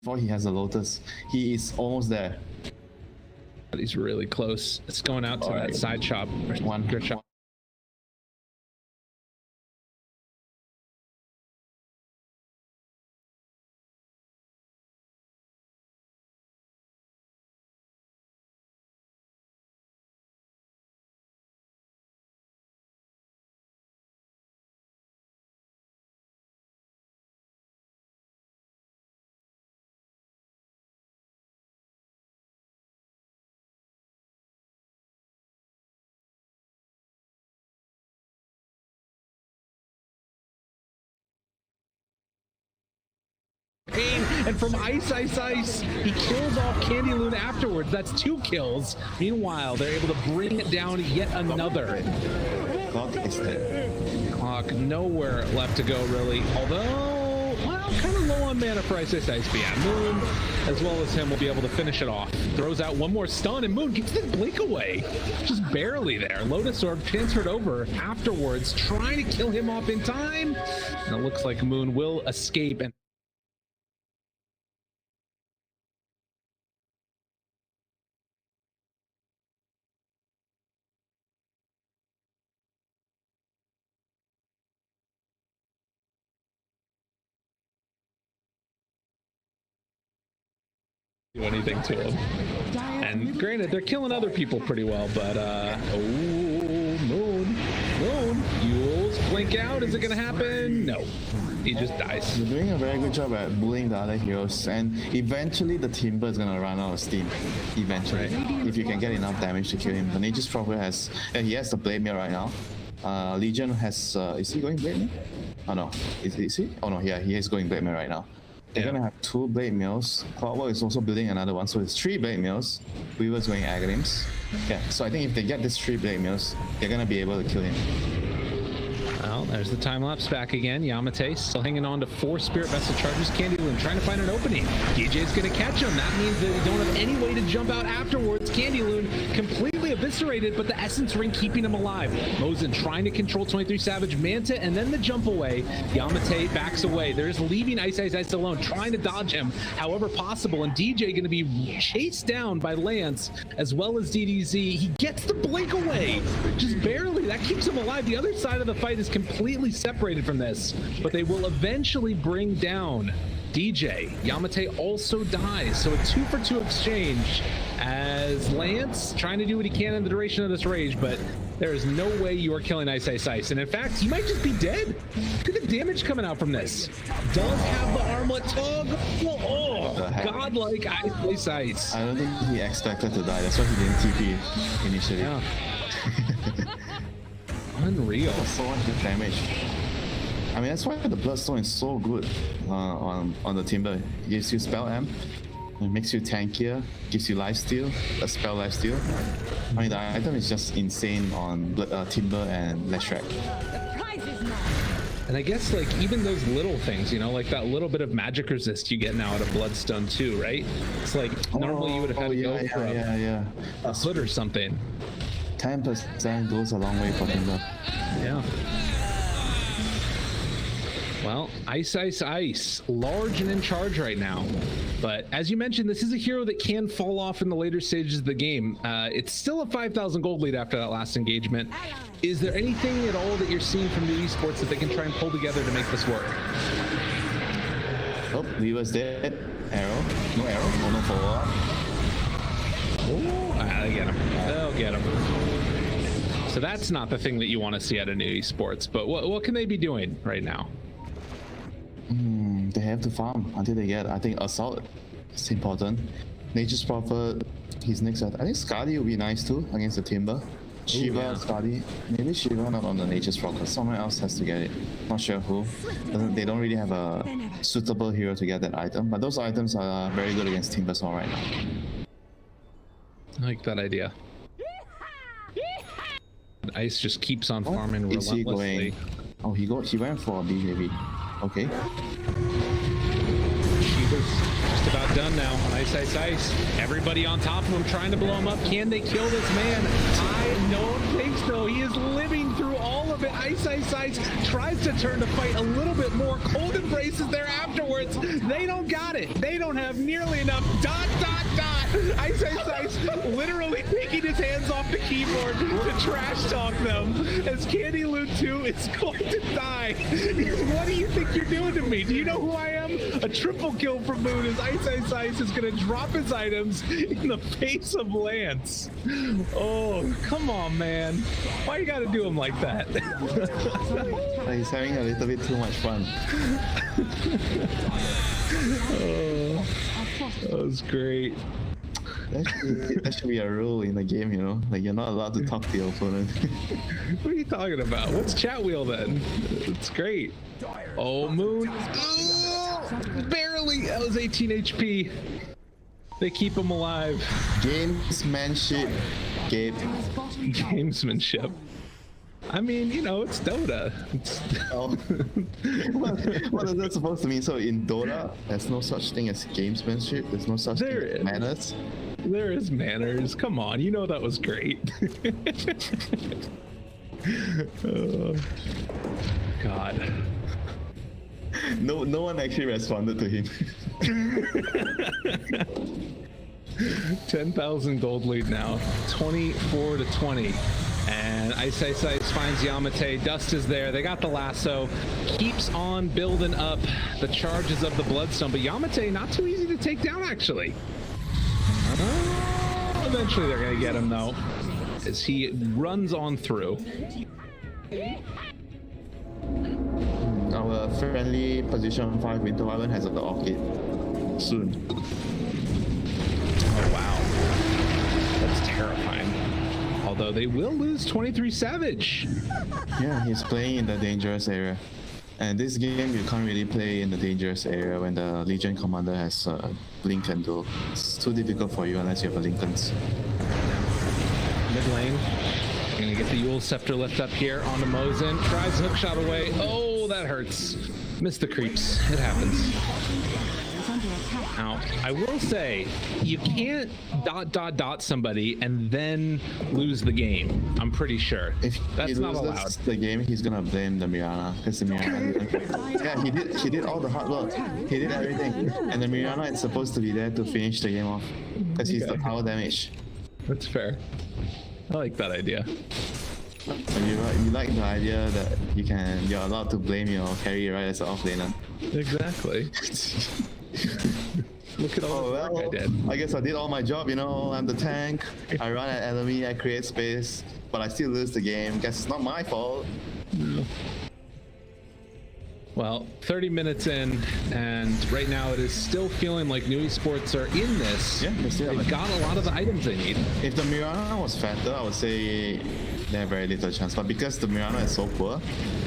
before he has a Lotus. He is almost there. But he's really close. It's going out to that side shop. One good shot. And from Ice, he kills off Candy Loon afterwards. That's 2 kills. Meanwhile, they're able to bring it down yet another. Clock is dead. Clock nowhere left to go, really. Although, well, kind of low on mana for Ice. But yeah, Moon, as well as him, will be able to finish it off. Throws out one more stun, and Moon gets the blink away. Just barely there. Lotus Orb transferred over afterwards, trying to kill him off in time. And it looks like Moon will escape. And do anything to him. And granted, they're killing other people pretty well, but oh, Moon, Yules blink out. Is it gonna happen? No, he just dies. You're doing a very good job at bullying the other heroes, and eventually the Timber is gonna run out of steam. Eventually, if you can get enough damage to kill him. The Nature's Prophet has, he has the Blade Mail right now. Legion has, is he going Blade Mail? Oh no, is he? Oh no, yeah, he is going Blade Mail right now. They're gonna have 2 Blade Mails. Clockwork is also building another one, so it's 3 Blade Mails. Weaver's going Aghanim's. Yeah, so I think if they get these 3 Blade Mails, they're gonna be able to kill him. Well, there's the time lapse back again. Yamate still hanging on to 4 Spirit Vessel charges. Candy Loon trying to find an opening. DJ's gonna catch him. That means that they don't have any way to jump out afterwards. Candy Loon completely eviscerated, but the Essence Ring keeping him alive. Mozen trying to control 23 Savage, Manta, and then the jump away. Yamate backs away. They're just leaving Ice alone, trying to dodge him however possible. And DJ gonna be chased down by Lance as well as DDZ. He gets the blink away, just barely. That keeps him alive. The other side of the fight is completely separated from this, but they will eventually bring down DJ. Yamate also dies, so a 2-for-2 exchange as Lance trying to do what he can in the duration of this rage, but there is no way you are killing Ice. And in fact, he might just be dead. Look at the damage coming out from this. Does have the armlet tug. Oh, godlike Ice. I don't think he expected to die. That's why he didn't TP initially. Yeah. Unreal. So much good damage. I mean, that's why the Bloodstone is so good on the Timber. It gives you spell amp, it makes you tankier, gives you lifesteal, a spell lifesteal. I mean, the item is just insane on Timber and Leshrac. And I guess like even those little things, you know, like that little bit of magic resist you get now out of Bloodstone too, right? It's like normally you would have had to go for a hood or something. 10% goes a long way for Timber. Yeah. Well, Ice, large and in charge right now. But as you mentioned, this is a hero that can fall off in the later stages of the game. It's still a 5,000 gold lead after that last engagement. Is there anything at all that you're seeing from New Esports that they can try and pull together to make this work? Oh, Weaver's dead. Arrow. No arrow. Oh, no follow-up. Oh, they get him. They'll get him. So that's not the thing that you want to see out of New Esports. But what can they be doing right now? They have to farm until they get, I think, Assault is important. Nature's Prophet, he's next. I think Skadi would be nice too against the Timber. Shiva, yeah. Skadi. Maybe Shiva not on the Nature's Prophet. Someone else has to get it. Not sure who. They don't really have a suitable hero to get that item. But those items are very good against Timber Song right now. I like that idea. Ice just keeps on farming relentlessly. He going? Oh, he went for a BJB. Okay. Shiva's just about done now. Ice. Everybody on top of him trying to blow him up. Can they kill this man? I don't think so. He is living through all of it. Ice tries to turn the fight a little bit more. Cold Embrace is there afterwards. They don't got it. They don't have nearly enough. Dot. Ice literally taking his hands off the keyboard to trash talk them as Candy Loot 2 is going to die. What do you think you're doing to me? Do you know who I am? A triple kill from Moon as Ice is going to drop his items in the face of Lance. Oh, come on, man. Why you got to do him like that? He's having a little bit too much fun. Oh, that was great. That should be a rule in the game, you know? Like, you're not allowed to talk to your opponent. What are you talking about? What's chat wheel then? It's great. Oh, Moon. Oh, barely. That was 18 HP. They keep him alive. Gamesmanship, Gabe. Gamesmanship. I mean, you know, it's Dota. Oh. What is that supposed to mean? So in Dota, there's no such thing as gamesmanship. There's no such thing as manners. There is manners. Come on, you know that was great. Oh, God. No one actually responded to him. 10,000 gold lead now. 24-20. And Ice finds Yamate. Dust is there. They got the lasso. Keeps on building up the charges of the Bloodstone. But Yamate, not too easy to take down, actually. Eventually they're going to get him, though, as he runs on through. Our friendly position 5 Winter Wyvern has the Orchid. Soon. Oh, wow. That's terrifying. Although they will lose 23 Savage. Yeah, he's playing in the dangerous area. And this game, you can't really play in the dangerous area when the Legion Commander has Blink and Duel. It's too difficult for you unless you have a Lincolns. Mid lane. Gonna get the Yule Scepter lift up here onto Mosin. Tries hookshot away. Oh, that hurts. Missed the creeps. It happens. Now, I will say, you can't ... somebody and then lose the game. I'm pretty sure. If that's not allowed. The game, he's gonna blame the Mirana because the Mirana. Yeah, he did all the hard work. He did everything, and the Mirana is supposed to be there to finish the game off because he's the power damage. That's fair. I like that idea. You like the idea that you're allowed to blame your carry right as an offlaner. Exactly. Look at all the work I did. I guess I did all my job, you know. I'm the tank. I run at enemy, I create space, but I still lose the game. Guess it's not my fault. No. Well, 30 minutes in, and right now it is still feeling like New Esports are in this. Yeah, they've got a lot of the items they need. If the Mirana was fatter, I would say they have very little chance. But because the Mirana is so poor,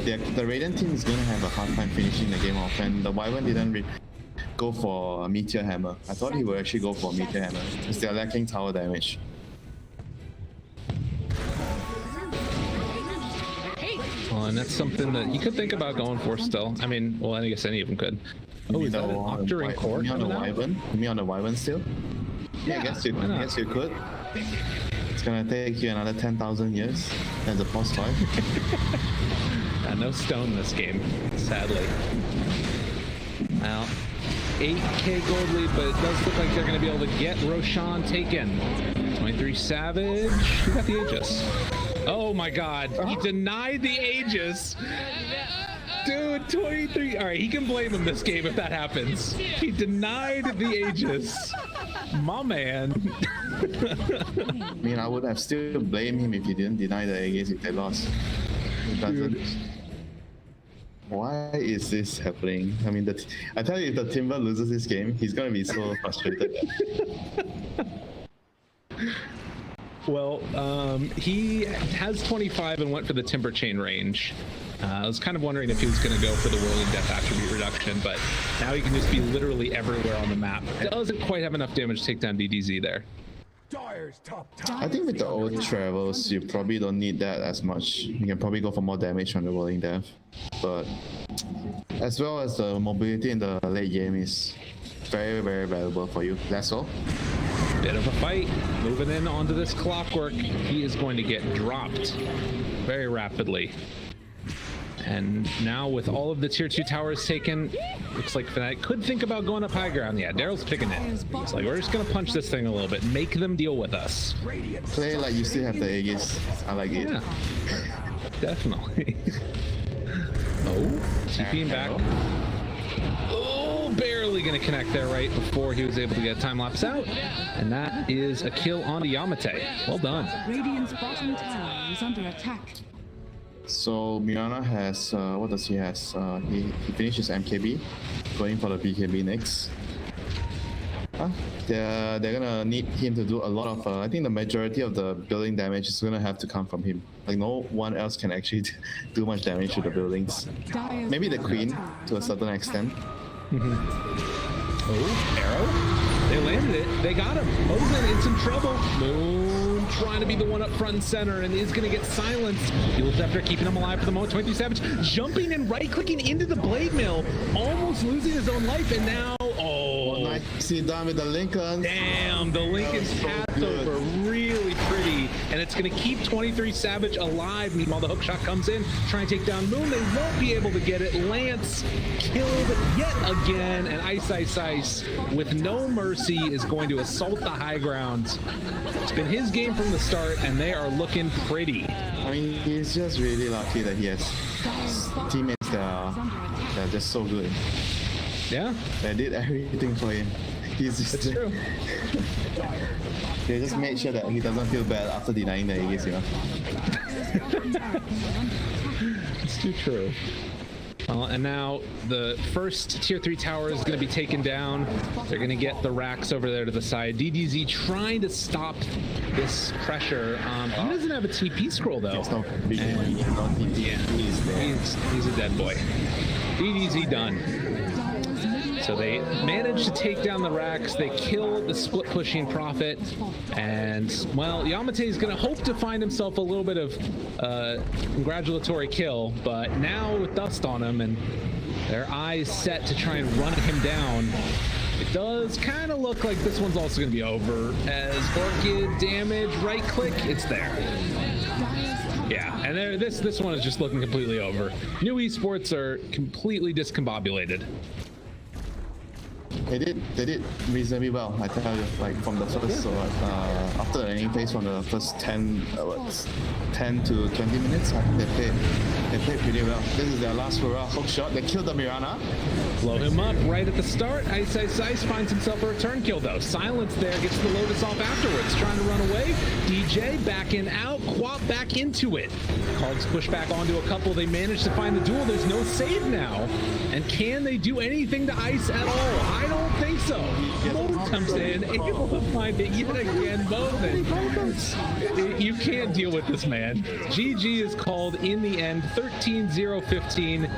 the Radiant team is going to have a hard time finishing the game off. And the Wyvern didn't go for a Meteor Hammer. I thought he would actually go for a Meteor Hammer because they're lacking tower damage. Well, and that's something that you could think about going for still. I mean, well, I guess any of them could. Oh, is that an Octarine Core? You mean on the Wyvern? You mean on the Wyvern still? Yeah, I guess you could. It's gonna take you another 10,000 years as a boss fight. No stone this game, sadly. Well, 8k gold lead, but it does look like they're going to be able to get Roshan taken. 23 Savage. Who got the Aegis? Oh my god, he denied the Aegis. Dude, 23. All right, he can blame him this game if that happens. He denied the Aegis. My man. I mean, I would have still blamed him if he didn't deny the Aegis if they lost. It doesn't. Why is this happening? I mean, I tell you, if the Timber loses this game, he's gonna be so frustrated. Well, he has 25 and went for the Timber Chain range. I was kind of wondering if he was going to go for the Whirling Death attribute reduction, but now he can just be literally everywhere on the map. Doesn't quite have enough damage to take down DDZ there. I think with the old travels, you probably don't need that as much. You can probably go for more damage from the Whirling Death. But as well as the mobility in the late game is very, very valuable for you. That's all. Bit of a fight. Moving in onto this clockwork. He is going to get dropped very rapidly. And now with all of the tier 2 towers taken, looks like Fnatic could think about going up high ground. Yeah, Daryl's picking it. It's like, we're just gonna punch this thing a little bit, make them deal with us. Play like you still have the Aegis. I like it. Yeah, definitely. Oh, TPing back. Oh, barely gonna connect there right before he was able to get time lapse out. And that is a kill onto Yamate. Well done. Radiant's bottom tower is under attack. So Mirana has what does he has? He finished his MKB, going for the BKB next. They're gonna need him to do a lot of. I think the majority of the building damage is gonna have to come from him. Like no one else can actually do much damage to the buildings. Maybe the Queen to a certain extent. Oh, arrow. They landed it. They got him. Mozen in some trouble. Moon trying to be the one up front and center and is going to get silenced. Heals after keeping him alive for the moment. 23 Savage jumping and right-clicking into the Blade Mill. Almost losing his own life. And now, oh. Nicely done with the Lincoln. Damn, the Lincoln's path over really pretty. And it's going to keep 23 Savage alive. Meanwhile, the hookshot comes in, trying to take down Moon. They won't be able to get it. Lance killed yet again. And Ice with no mercy is going to assault the high ground. It's been his game from the start, and they are looking pretty. I mean, he's just really lucky that he has teammates that are just so good. Yeah. They did everything for him. He's just... It's true. They just made sure that he doesn't feel bad after denying the Aegis, you know? It's too true. And now the first tier 3 tower is going to be taken down. They're going to get the racks over there to the side. DDZ trying to stop this pressure. He doesn't have a TP scroll though. It's not big. Yeah, he's a dead boy. DDZ done. So they manage to take down the racks. They kill the split pushing Prophet. And, well, Yamate is going to hope to find himself a little bit of congratulatory kill. But now with dust on him and their eyes set to try and run him down, it does kind of look like this one's also going to be over. As Orchid damage, right click, it's there. Yeah, and this one is just looking completely over. New esports are completely discombobulated. They did reasonably well, I tell you. Like from the first, after the ending phase, from the first 10 to 20 minutes, I think they played pretty well. This is their last hurrah hook shot. They killed the Mirana. Blow him up right at the start. Ice finds himself a return kill though. Silence there, gets the Lotus off afterwards. Trying to run away. DJ backing out, Quap back into it. Cards push back onto a couple. They manage to find the duel. There's no save now. And can they do anything to Ice at all? I don't think so. Moon comes in, able to find it yet again. Mozen. You can't deal with this man. GG is called in the end. 13-0-15.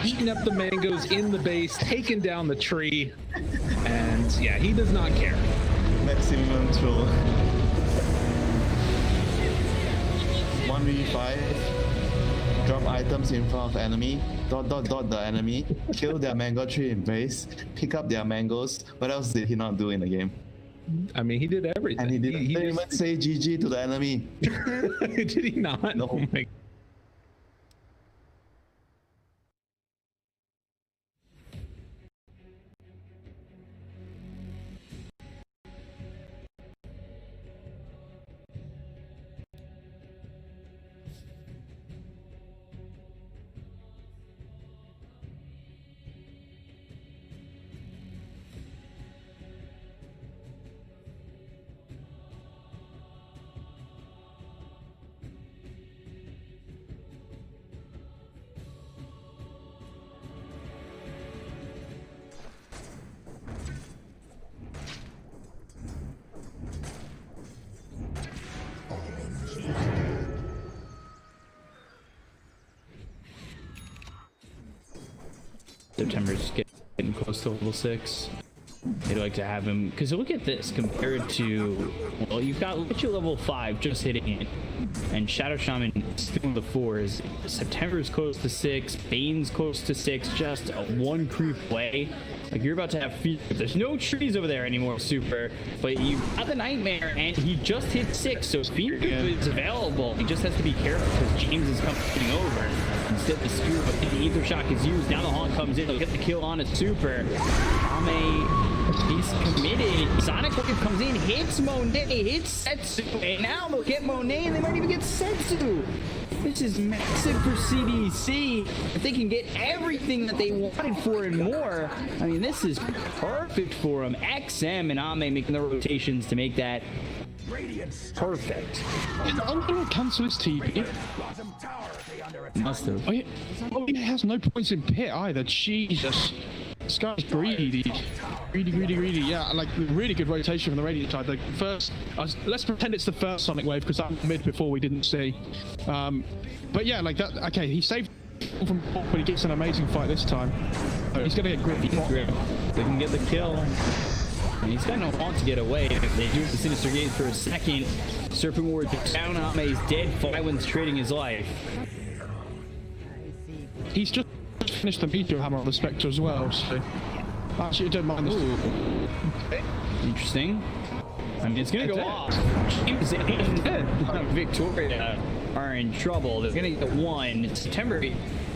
Eating up the mangoes in the base, taking down the tree. And yeah, he does not care. Maximum troll. 1v5. Drop items in front of enemy. ... the enemy. Kill their mango tree in base. Pick up their mangoes. What else did he not do in the game? I mean, he did everything. And he didn't even say GG to the enemy. Did he not? No. Oh my. September's getting close to level 6. They'd like to have him, because look at this compared to, well, you've got Lichu level 5 just hitting it, and Shadow Shaman still the 4s. September's close to 6, Bane's close to 6, just a 1 creep away. Like, you're about to have fear. There's no trees over there anymore, Super, but you got the Nightmare, and he just hit 6, so fear is available. He just has to be careful because James is coming over. Instead, the skewer of the Ether Shock is used. Now the Haunt comes in. He'll get the kill on a super. He's committed. Sonic Wave comes in, hits Monet, hits Setsu. And now they'll get Monet, and they might even get Setsu. This is massive for CDC. If they can get everything that they wanted for and more, I mean, this is perfect for them. XM and Ame making the rotations to make that perfect. I'm going to cancel his TP. Must have. Oh, yeah. Oh, he has no points in pit either. Jesus. This guy's greedy. Greedy. Yeah, like really good rotation from the Radiant side. The first, let's pretend it's the first Sonic Wave because that mid before we didn't see. But yeah, like that. Okay, he saved from, but he gets an amazing fight this time. So he's gonna get grippy. They can get the kill. And he's gonna want to get away. If they do the Sinister Gaze for a second, Serpent Ward down. Ame's dead. Flywin's trading his life. He's just finished the Meteor Hammer on the Spectre as well, so actually I don't mind this. Interesting. I mean, it's gonna go off. James and Victoria are in trouble. They're gonna get one. September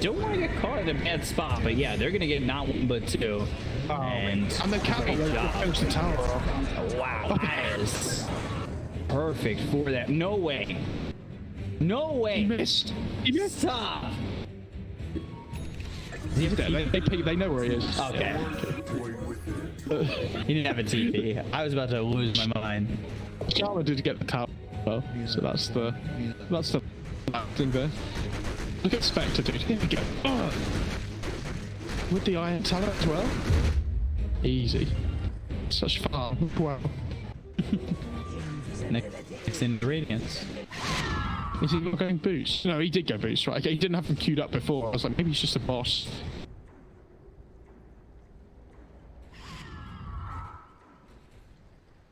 don't want to get caught in a bad spot, but yeah, they're gonna get not one but two. And they can't finish the tower. Wow, that is perfect for that. No way. No way. He missed. Stop. They know where he is. Okay. He didn't have a TP. I was about to lose my mind. Charlotte did get the tower, so that's the thing there. Look at Spectre, dude. Here we go. Oh. With the Iron Talent as well. Easy. Such fun. Wow. Next in Radiance. Is he not going boost? No, he did go boost, right? Okay, he didn't have them queued up before. I was like, maybe he's just a boss.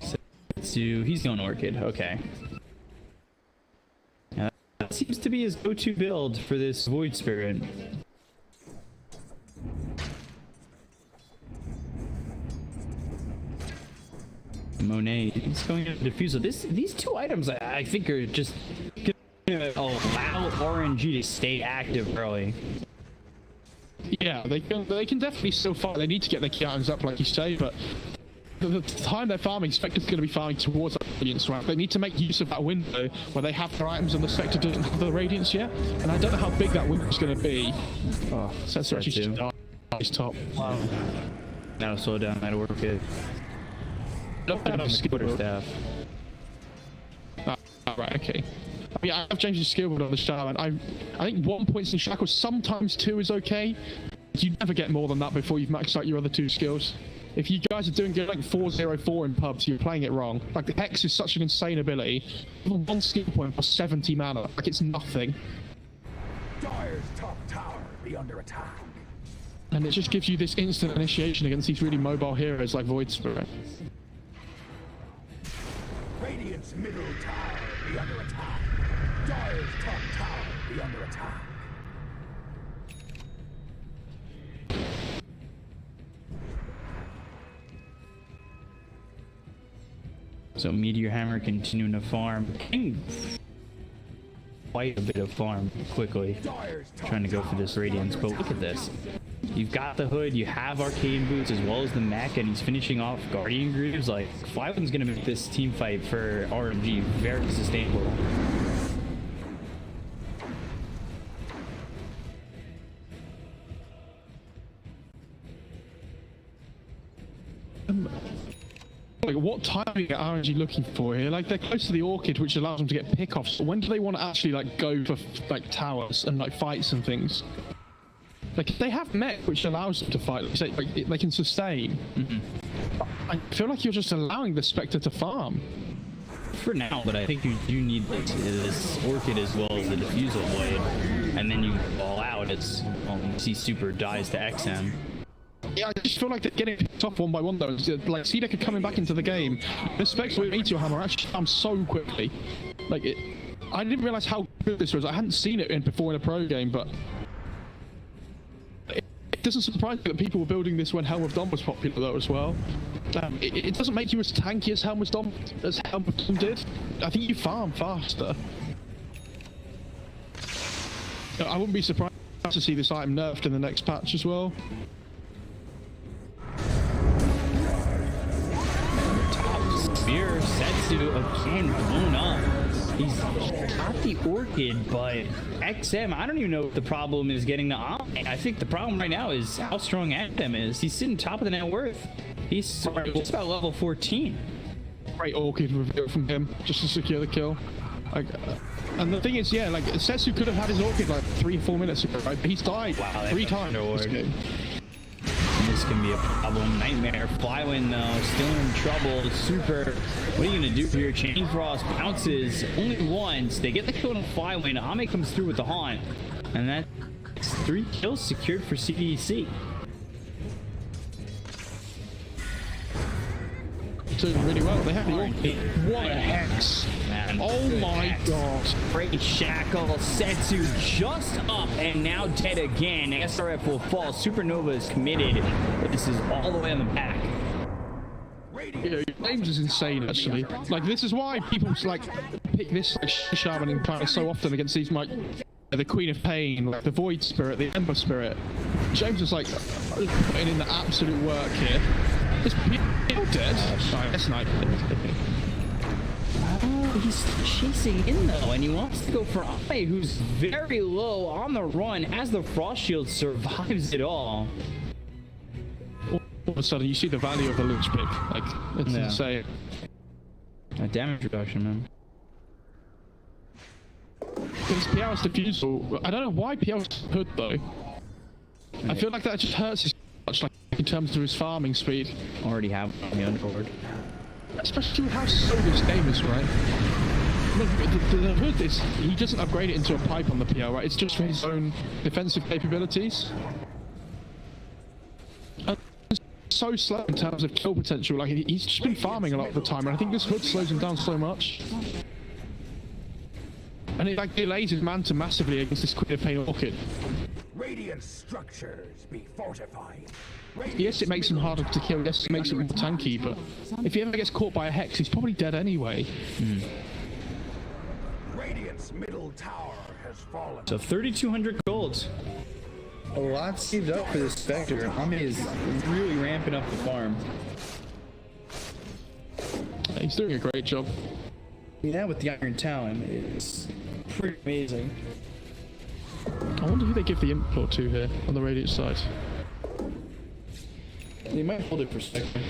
So he's going Orchid. Okay. That seems to be his go-to build for this Void Spirit. Monet is going to Diffusal. These two items I think are just gonna allow RNG to stay active early. Yeah, they can definitely still fight. They need to get their key items up, like you say, but the time they're farming, Spectre's going to be farming towards that Radiance swap. They need to make use of that window where they have their items and the Spectre doesn't have the Radiance yet. And I don't know how big that window is going to be. Oh, Sensor actually just died. He's top. Wow. Now slow down that Orchid. Look at the Twitter staff. Right, okay. I mean, I have James's skill build on the Shaman. I think 1 point in Shackles, sometimes 2 is okay. You never get more than that before you've maxed out your other 2 skills. If you guys are doing like 404 in pubs, you're playing it wrong. Like the Hex is such an insane ability. 1 skill point for 70 mana, like it's nothing. Dire's top tower be under attack. And it just gives you this instant initiation against these really mobile heroes like Void Spirit. Radiant's middle tower be under attack. Dire's top tower be under attack. So Meteor Hammer continuing to farm. Quite a bit of farm quickly. Trying to go for this Radiance, but look at this. You've got the Hood, you have Arcane Boots as well as the mech, and he's finishing off Guardian Greaves. Like, Flywin's gonna make this team fight for RNG very sustainable. Like, what timing are RNG looking for here? Like, they're close to the Orchid, which allows them to get pickoffs. When do they want to actually, like, go for, like, towers and, like, fights and things? Like, they have mech, which allows them to fight. Like, they can sustain. I feel like you're just allowing the Spectre to farm. For now, but I think you do need this Orchid as well as the Diffusal Blade. And then you all out, it's, well, you see Super dies to XM. Yeah, I just feel like they're getting picked off one by one though. Like, Seedecker coming back into the game. The Spectre with Meteor Hammer actually farms so quickly. Like, I didn't realize how good this was. I hadn't seen it before in a pro game, but it doesn't surprise me that people were building this when Helm of Dom was popular though as well. It doesn't make you as tanky as Helm of Dom did. I think you farm faster. I wouldn't be surprised to see this item nerfed in the next patch as well. Top spear, Setsu again blown up. He's got the Orchid, but XM, I don't even know if the problem is getting the Omni. I think the problem right now is how strong XM is. He's sitting top of the net worth. He's just about level 14. Great Orchid reveal from him just to secure the kill. Like, and the thing is, yeah, like Setsu could have had his Orchid like 3-4 minutes ago, right? But he's died 3 times this game. This can be a problem. Nightmare. Flywin though, still in trouble. Super. What are you gonna do here? Chain Frost bounces only once. They get the kill on Flywin. Ame comes through with the haunt, and that's 3 kills secured for CDC. Doing really well. They have the Orchid. What a hex! Man, oh my god! Great shackle. Setsu just up and now dead again. SRF will fall. Supernova is committed. This is all the way on the back. Yeah, James is insane actually. Like this is why people like pick this like, shaman in class so often against these like the Queen of Pain, like the Void Spirit, the Ember Spirit. James is like putting in the absolute work here. This people dead. That's nice. Oh, he's chasing in though, and he wants to go for Ame, who's very low on the run as the Frost Shield survives it all. All of a sudden, you see the value of the Lich Pick. Like, it's insane. A damage reduction, man. This PR's Diffusal, I don't know why PR's Hood though. I feel like that just hurts his much, like in terms of his farming speed. Already have on the underboard. Especially with how slow this game is, right? Look, the Hood is, he doesn't upgrade it into a pipe on the PR, right? It's just for his own defensive capabilities. And it's so slow in terms of kill potential, like he's just been farming a lot of the time, and I think this Hood slows him down so much. And it like delays his Manta massively against this Queen of Pain Orchid. Radiant structures be fortified. Yes, it makes him harder to kill. Yes, it makes him more tanky, but if he ever gets caught by a Hex, he's probably dead anyway. Radiant's middle tower has fallen. So 3,200 gold. A lot saved up for this Spectre. Ame is really ramping up the farm. He's doing a great job. Yeah, with the Iron Talon, it's pretty amazing. I wonder who they give the Implore to here on the Radiant side. They might hold it for Spectre.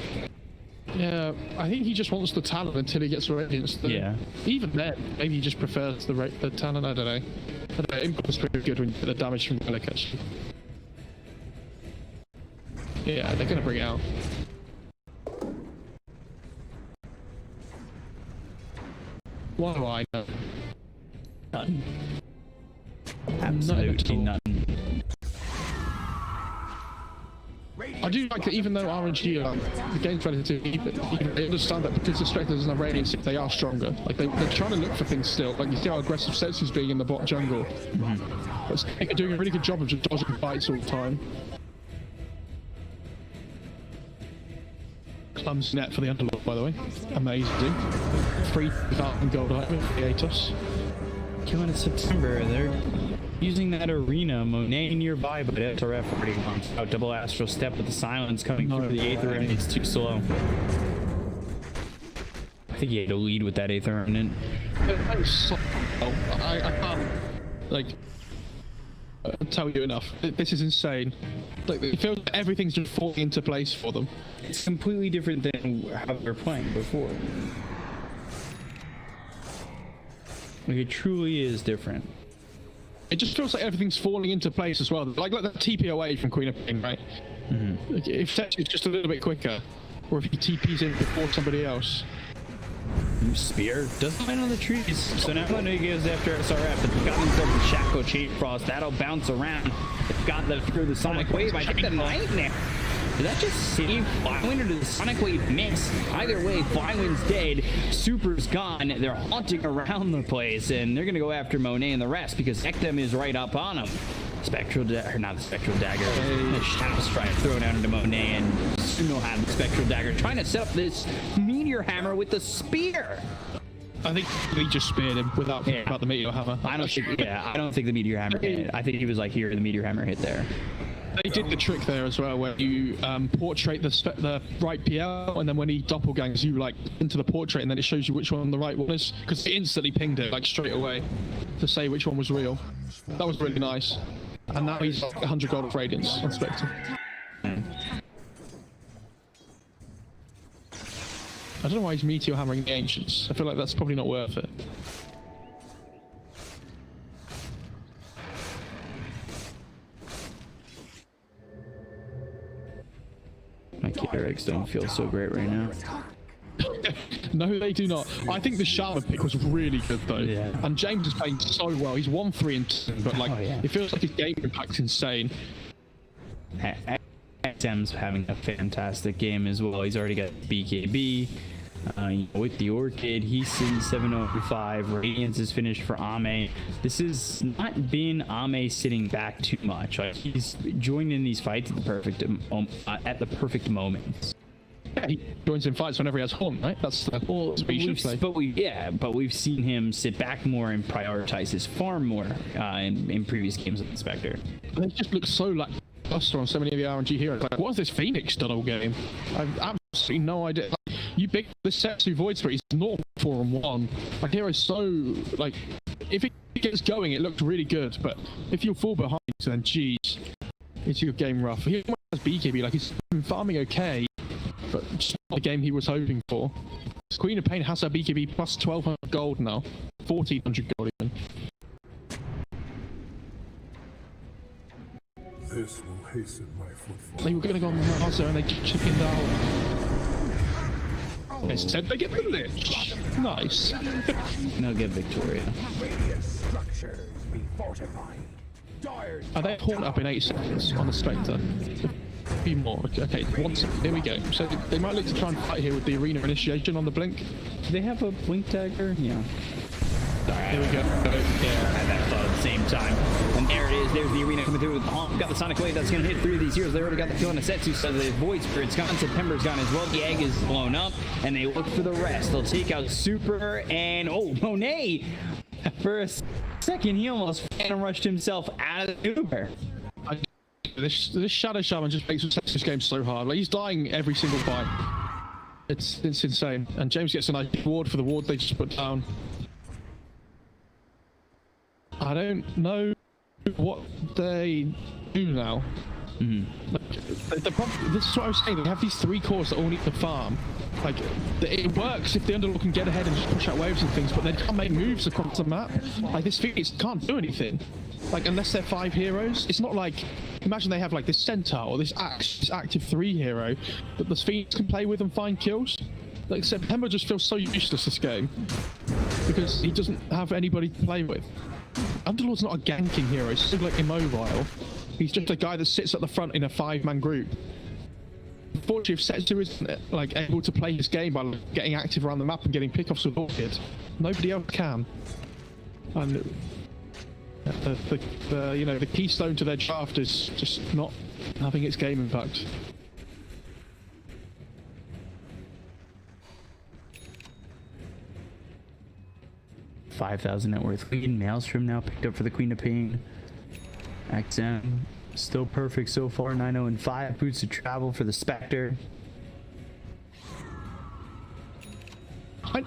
Yeah, I think he just wants the Talon until he gets Radiance. Yeah. Even then, maybe he just prefers the Talon. I don't know. Implore's pretty good when you get the damage from Relic actually. Yeah, they're gonna bring it out. What do I know? None. Absolutely none. I do like that even though RNG the game's relatively even, they understand that because the Spectre doesn't have Radiance, they are stronger. Like they're trying to look for things still. Like you see how aggressive Setsu's being in the bot jungle. But they're doing a really good job of just dodging bites all the time. Clumsy net for the Underlord, by the way. Amazing. 3,000 gold item for the Atos. Killing in September, they're using that arena. Monet nearby, but SRF already wants out. Double Astral Step with the silence coming through the Aether Remnant. It's too slow. I think he had to lead with that Aether Remnant. That was so... I can't, like, tell you enough. This is insane. Like, it feels like everything's just falling into place for them. It's completely different than how they were playing before. Like, it truly is different. It just feels like everything's falling into place as well. Like that TPOA from Queen of Pain, right? Like if Setsu's just a little bit quicker, or if he TPs in before somebody else. Spear doesn't land on the trees, so now Monet goes after SRF, but they've got himself a Shackle Chain Frost. That'll bounce around. They've got that through the Sonic Wave. I think the Nightmare. Did that just save Flywin or did the Sonic Wave miss? Either way, Flywin's dead. Super's gone. They're haunting around the place, and they're going to go after Monet and the rest because Ekdom is right up on him. Spectral Dagger, not the Spectral Dagger. The Shadow Strike thrown out into Monet, and Suno have the Spectral Dagger trying to set up this Meteor Hammer with the Spear. I think he just speared him without thinking about the meteor hammer. I don't think the meteor hammer hit. I think he was like, here, the meteor hammer hit there. They did the trick there as well, where you portrait the right PL, and then when he doppelgangs, you like into the portrait, and then it shows you which one the right one is, because it instantly pinged it like straight away to say which one was real. That was really nice. And now he's like 100 gold of radiance on Spectre. I don't know why he's meteor hammering the ancients. I feel like that's probably not worth it. My Kyrix don't feel so great right now. No, they do not. I think the Shaman pick was really good though. Yeah. And James is playing so well. He's 1-3-2, but like it feels like his game impact's insane. XM's having a fantastic game as well. He's already got BKB. With the Orchid, he's sitting 7-0-5. Radiance is finished for Ame. This has not been Ame sitting back too much. Like, he's joined in these fights at the perfect moments. Yeah, he joins in fights whenever he has Horn, right? That's the but we've seen him sit back more and prioritize his farm more in previous games with the Spectre. They just look so lackluster on so many of the RNG heroes. Like, what has this Phoenix done all game? I've absolutely no idea. Like, you pick this Setsu Void Spirit, he's not 4-on-1. Like, hero's so like, if it gets going, it looked really good, but if you fall behind, then geez, it's your game rough. He has BKB, like he's been farming okay, but just not the game he was hoping for. Queen of Pain has her BKB plus 1200 gold now, 1400 gold even. This will hasten my footfall. They were going to go on the Raza and they chickened out. Instead they get the Lich. Nice. They'll get Victoria. Radiant structures be fortified. Dire Are they horned up in 8 seconds on the Spectre? A few more. Okay, 1 second. Here we go. So they might look to try and fight here with the arena initiation on the blink. Do they have a blink dagger? Yeah. Here we go. Yeah, I had that thought at the same time. And there it is. There's the arena coming through. Oh, got the Sonic Wave that's going to hit through these heroes. They already got the kill on the Setsu, so the Void Spirit's gone. September's gone as well. The egg is blown up, and they look for the rest. They'll take out Super and, oh, Monet! For a second, he almost phantom rushed himself out of the Uber. This Shadow Shaman just makes this game so hard. Like, he's dying every single fight. It's insane. And James gets a nice ward for the ward they just put down. I don't know what they do now. Like, the problem, this is what I was saying. They have these 3 cores that all need to farm. Like, it works if the Underlord can get ahead and just push out waves and things, but they can't make moves across the map. Like, this Phoenix can't do anything. Like, unless they're 5 heroes. It's not like, imagine they have like this Centaur or this Axe, this active 3 hero that the Phoenix can play with and find kills. Like, September just feels so useless this game because he doesn't have anybody to play with. Underlord's not a ganking hero, he's still like immobile. He's just a guy that sits at the front in a 5-man group. Unfortunately, if Setsu isn't like able to play his game by like, getting active around the map and getting pickoffs with Orchid, nobody else can. And the keystone to their draft is just not having its game impact. $5,000 net worth lead. Maelstrom now picked up for the Queen of Pain. XM still perfect so far. 9-0-5. Boots to travel for the Spectre.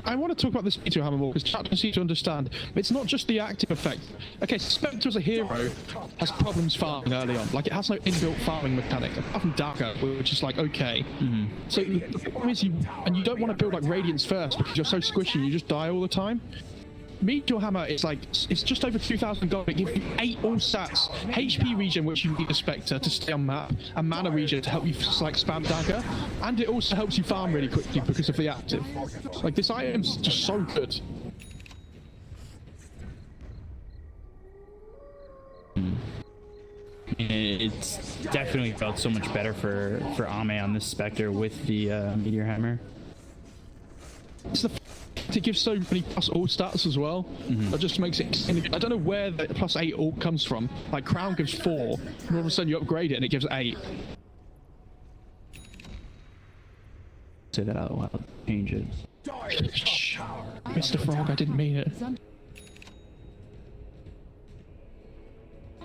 I want to talk about this meteor hammer more because chat doesn't seem to understand. It's not just the active effect. Okay, Spectre as a hero has problems farming early on. Like, it has no inbuilt farming mechanic apart from Dagger, which is like okay. So the problem is you don't want to build like Radiance first because you're so squishy you just die all the time. Meteor Hammer is like, it's just over 2,000 gold. It gives you 8 all stats, HP regen which you need a Spectre to stay on map, and mana regen to help you like spam Dagger, and it also helps you farm really quickly because of the active. Like, this item's just so good. It's definitely felt so much better for Ame on this Spectre with the Meteor Hammer. It's the it gives so many plus all stats as well. That just makes it. I don't know where the plus 8 all comes from. Like, Crown gives 4, and all of a sudden you upgrade it and it gives 8. Say that out loud. Change it. Mr. Frog, I didn't mean it.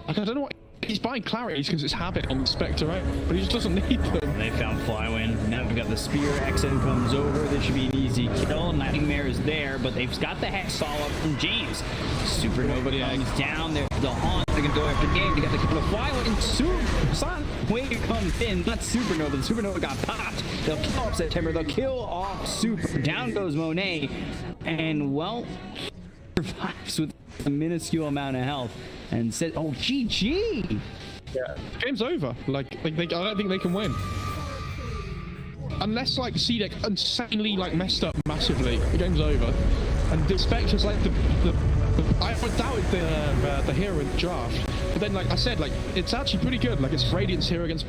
Like, I don't know what he's buying clarities because it's habit on the Spectre, right? But he just doesn't need them. They found Flywin. Now we've got the spear. XN comes over. This should be an easy kill. Nightmare is there, but they've got the Hex all up from James. Supernova comes down. There's the Haunt. They're going to go after game. They got the kill of Flywin. And Sun Wave comes in. Not Supernova. The Supernova got popped. They'll kill off September. They'll kill off Super. Down goes Monet. And, well, survives with a minuscule amount of health. And said, oh, GG! Yeah, game's over. Like I don't think they can win. Unless, like, CDEC insanely, like, messed up massively, the game's over. And the Spectre's, like, I doubted the hero in the draft. But then, like I said, like, it's actually pretty good. Like, it's Radiant's hero against...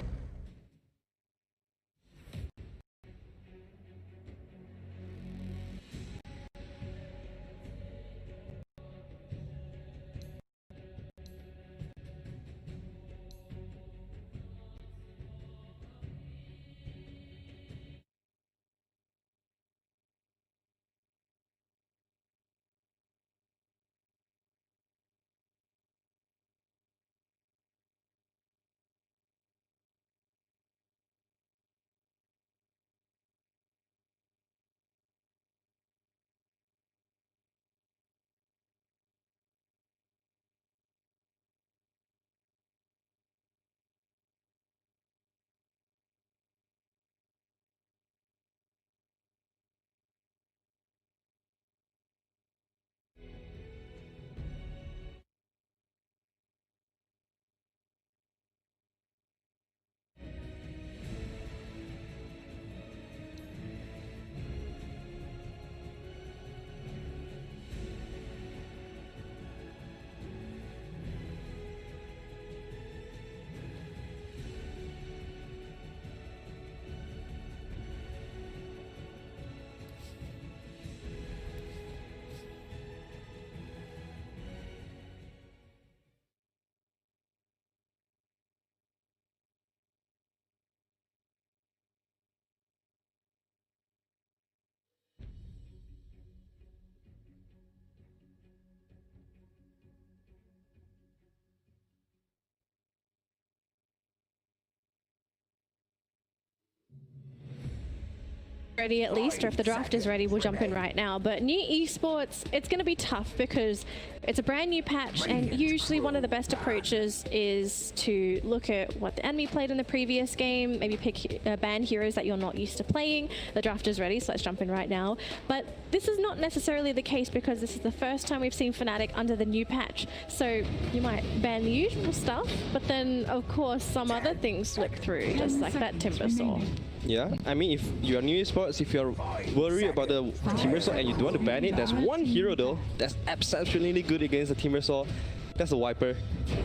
Ready at least, or if the draft is ready, we'll jump in right now. But new esports, it's going to be tough because it's a brand new patch, and usually one of the best approaches is to look at what the enemy played in the previous game, maybe pick ban heroes that you're not used to playing. The draft is ready, so let's jump in right now. But this is not necessarily the case because this is the first time we've seen Fnatic under the new patch. So you might ban the usual stuff, but then of course some other things slip through, just like that Timbersaw. Yeah, I mean, if you're new esports, if you're worried about the Timbersaw and you don't want to ban it, there's one hero though that's exceptionally good against the Timbersaw. That's the Viper.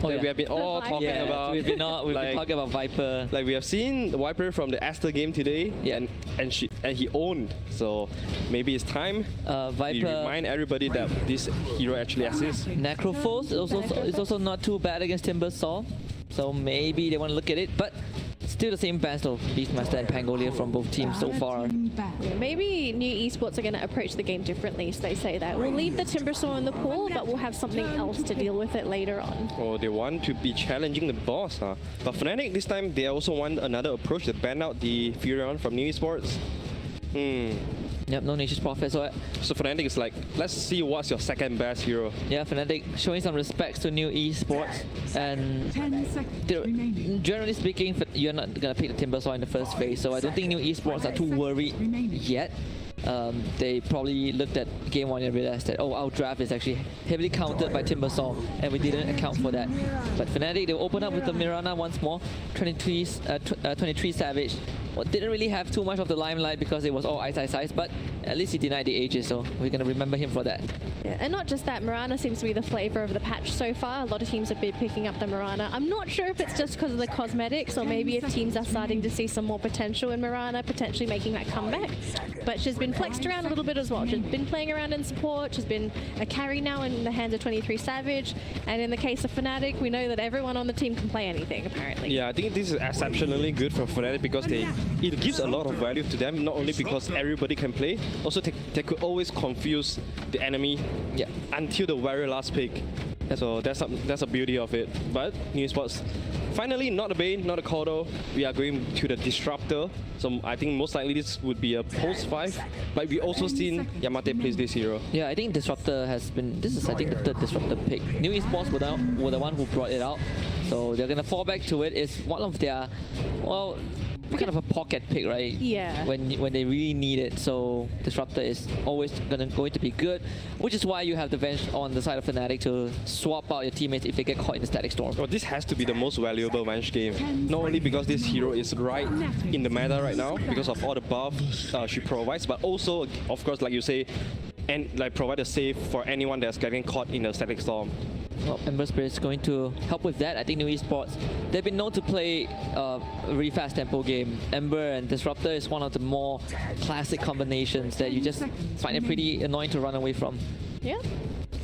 Oh, that we have been all talking about. We've been talking about Viper. Like we have seen the Viper from the Aster game today, and he owned. So maybe it's time Viper. we remind everybody that this hero actually exists. Necrophos is also not too bad against Timbersaw, so maybe they want to look at it. But still the same bans of Beastmaster and Pangolier from both teams so far. Yeah, maybe new esports are going to approach the game differently. So they say that we'll leave the Timbersaw in the pool, but we'll have something else to deal with it later on. Or they want to be challenging the boss, huh? But Fnatic this time, they also want another approach to ban out the Furion from new esports. Yep, no Nature's Prophet. So Fnatic is like, let's see what's your second best hero. yeah, Fnatic showing some respects to new esports, and 10 seconds remaining. generally speaking, you're not gonna pick the Timbersaw in the first phase. So I don't think new esports are too worried yet. They probably looked at game one and realized that, oh, our draft is actually heavily counted by Timbersaw, and we didn't account for that. But Fnatic, they open up with the Mirana once more, 23 Savage. Well, didn't really have too much of the limelight because it was all ice, but at least he denied the ages, so we're going to remember him for that. Yeah, and not just that, Mirana seems to be the flavor of the patch so far. A lot of teams have been picking up the Mirana. I'm not sure if it's just because of the cosmetics, or maybe if teams are starting to see some more potential in Mirana, potentially making that comeback. But she's been flexed around a little bit as well. She's been playing around in support. She's been a carry now in the hands of 23 Savage. And in the case of Fnatic, we know that everyone on the team can play anything, apparently. Yeah, I think this is exceptionally good for Fnatic because they it gives a lot of value to them, not only because everybody can play, also they could always confuse the enemy until the very last pick. So that's a beauty of it. But New Esports, finally, not a Bane, not a Kodo. We are going to the Disruptor. So I think most likely this would be a post 5. But we also seen Yamate plays this hero. Yeah, I think Disruptor has been. This is, I think, the third Disruptor pick. New Esports were the one who brought it out, so they're gonna fall back to it. It's one of their, well, kind of a pocket pick, right? Yeah. When they really need it. So Disruptor is always going to be good, which is why you have the Venge on the side of Fnatic to swap out your teammates if they get caught in the Static Storm. Well, this has to be the most valuable Venge game. Not only because this hero is right in the meta right now, because of all the buffs she provides, but also, of course, like you say, and like provide a save for anyone that's getting caught in a Static Storm. Well, Ember Spirit is going to help with that. I think New Esports, they've been known to play a really fast tempo game. Ember and Disruptor is one of the more classic combinations that you just find it pretty annoying to run away from. Yeah.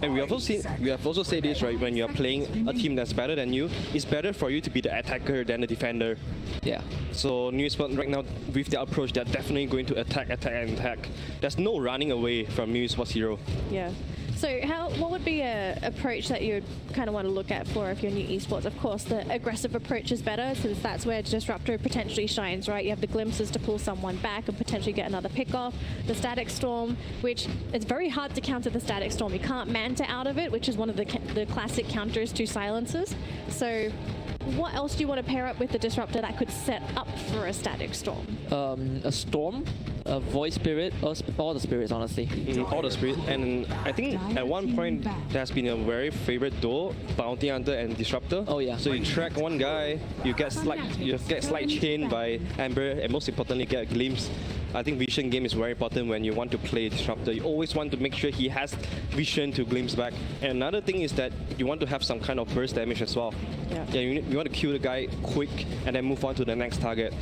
And we have also said this, right? When you are playing a team that's better than you, it's better for you to be the attacker than the defender. Yeah. So New Esports right now, with their approach, they're definitely going to attack. There's no running away from New Esports hero. Yeah. So what would be a approach that you would kind of want to look at for if you're New Esports? Of course, the aggressive approach is better, since that's where Disruptor potentially shines, right? You have the glimpses to pull someone back and potentially get another pick off. The Static Storm, which it's very hard to counter the Static Storm. You can't Manta out of it, which is one of the classic counters to silencers. So what else do you want to pair up with the Disruptor that could set up for a Static Storm? A Storm, a Void Spirit, all the spirits, honestly. All the spirit, and I think at one point there has been a very favorite duo, Bounty Hunter and Disruptor. Oh yeah. So you track one guy, you get slight chain by Amber, and most importantly get a glimpse. I think vision game is very important when you want to play Disruptor. You always want to make sure he has vision to glimpse back. And another thing is that you want to have some kind of burst damage as well. Yeah, you want to kill the guy quick and then move on to the next target.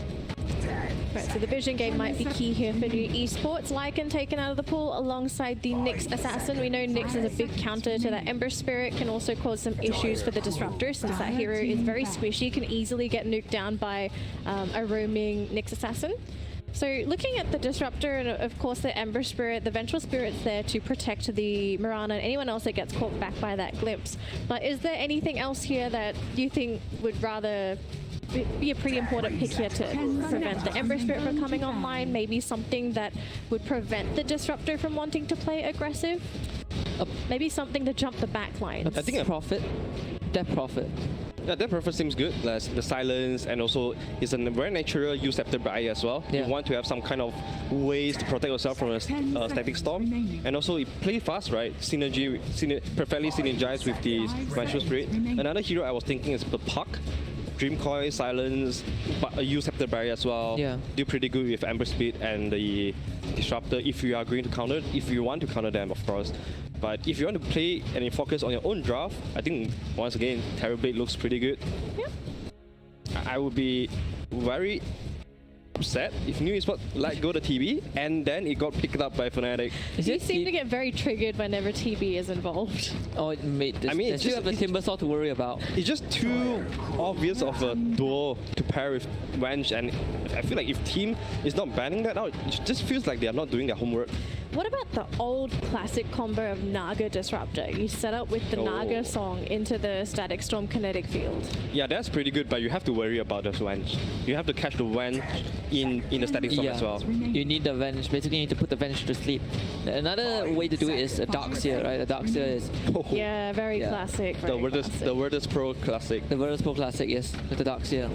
Right, so the vision game might be key here for New Esports. Lycan taken out of the pool alongside the Nyx Assassin. We know Nyx is a big counter to that Ember Spirit, can also cause some issues for the Disruptor, since that hero is very squishy, can easily get nuked down by a roaming Nyx Assassin. So looking at the Disruptor and of course the Ember Spirit, the Vengeful Spirit's there to protect the Mirana and anyone else that gets caught back by that glimpse. But is there anything else here that you think would rather be a pretty important pick here to prevent the Ember Spirit from coming online? Maybe something that would prevent the Disruptor from wanting to play aggressive? Maybe something to jump the back line. I think a Prophet. That Prophet. Yeah, that Prophet seems good. The silence, and also it's a very natural use after buy as well. Yeah. You want to have some kind of ways to protect yourself from a Static Storm. And also it plays fast, right? Perfectly synergized with the Vengeful Spirit. Another hero I was thinking is the Puck. Dream Coil, Silence, but use Scepter Barrier as well. Yeah. Do pretty good with Ember Speed and the Disruptor if you are going to counter, if you want to counter them, of course. But if you want to play and you focus on your own draft, I think once again, Terrorblade looks pretty good. Yeah. I would be very upset if New Esports let go the TB and then it got picked up by Fnatic. You seem to get very triggered whenever TB is involved. Oh, mate, they still have the Timbersaw to worry about. It's just too obvious of a duo to pair with Venge, and I feel like if team is not banning that out, it just feels like they are not doing their homework. What about the old classic combo of Naga Disruptor? You set up with the Naga song into the Static Storm kinetic field. Yeah, that's pretty good, but you have to worry about the Venge. You have to catch the Venge in the Static Storm as well. You need the Venge. Basically, you need to put the Venge to sleep. Another way to do it is a Darkseer, right? A Darkseer is... Yeah, very classic. The Virtus Pro classic. The Virtus Pro classic, yes, with the Darkseer.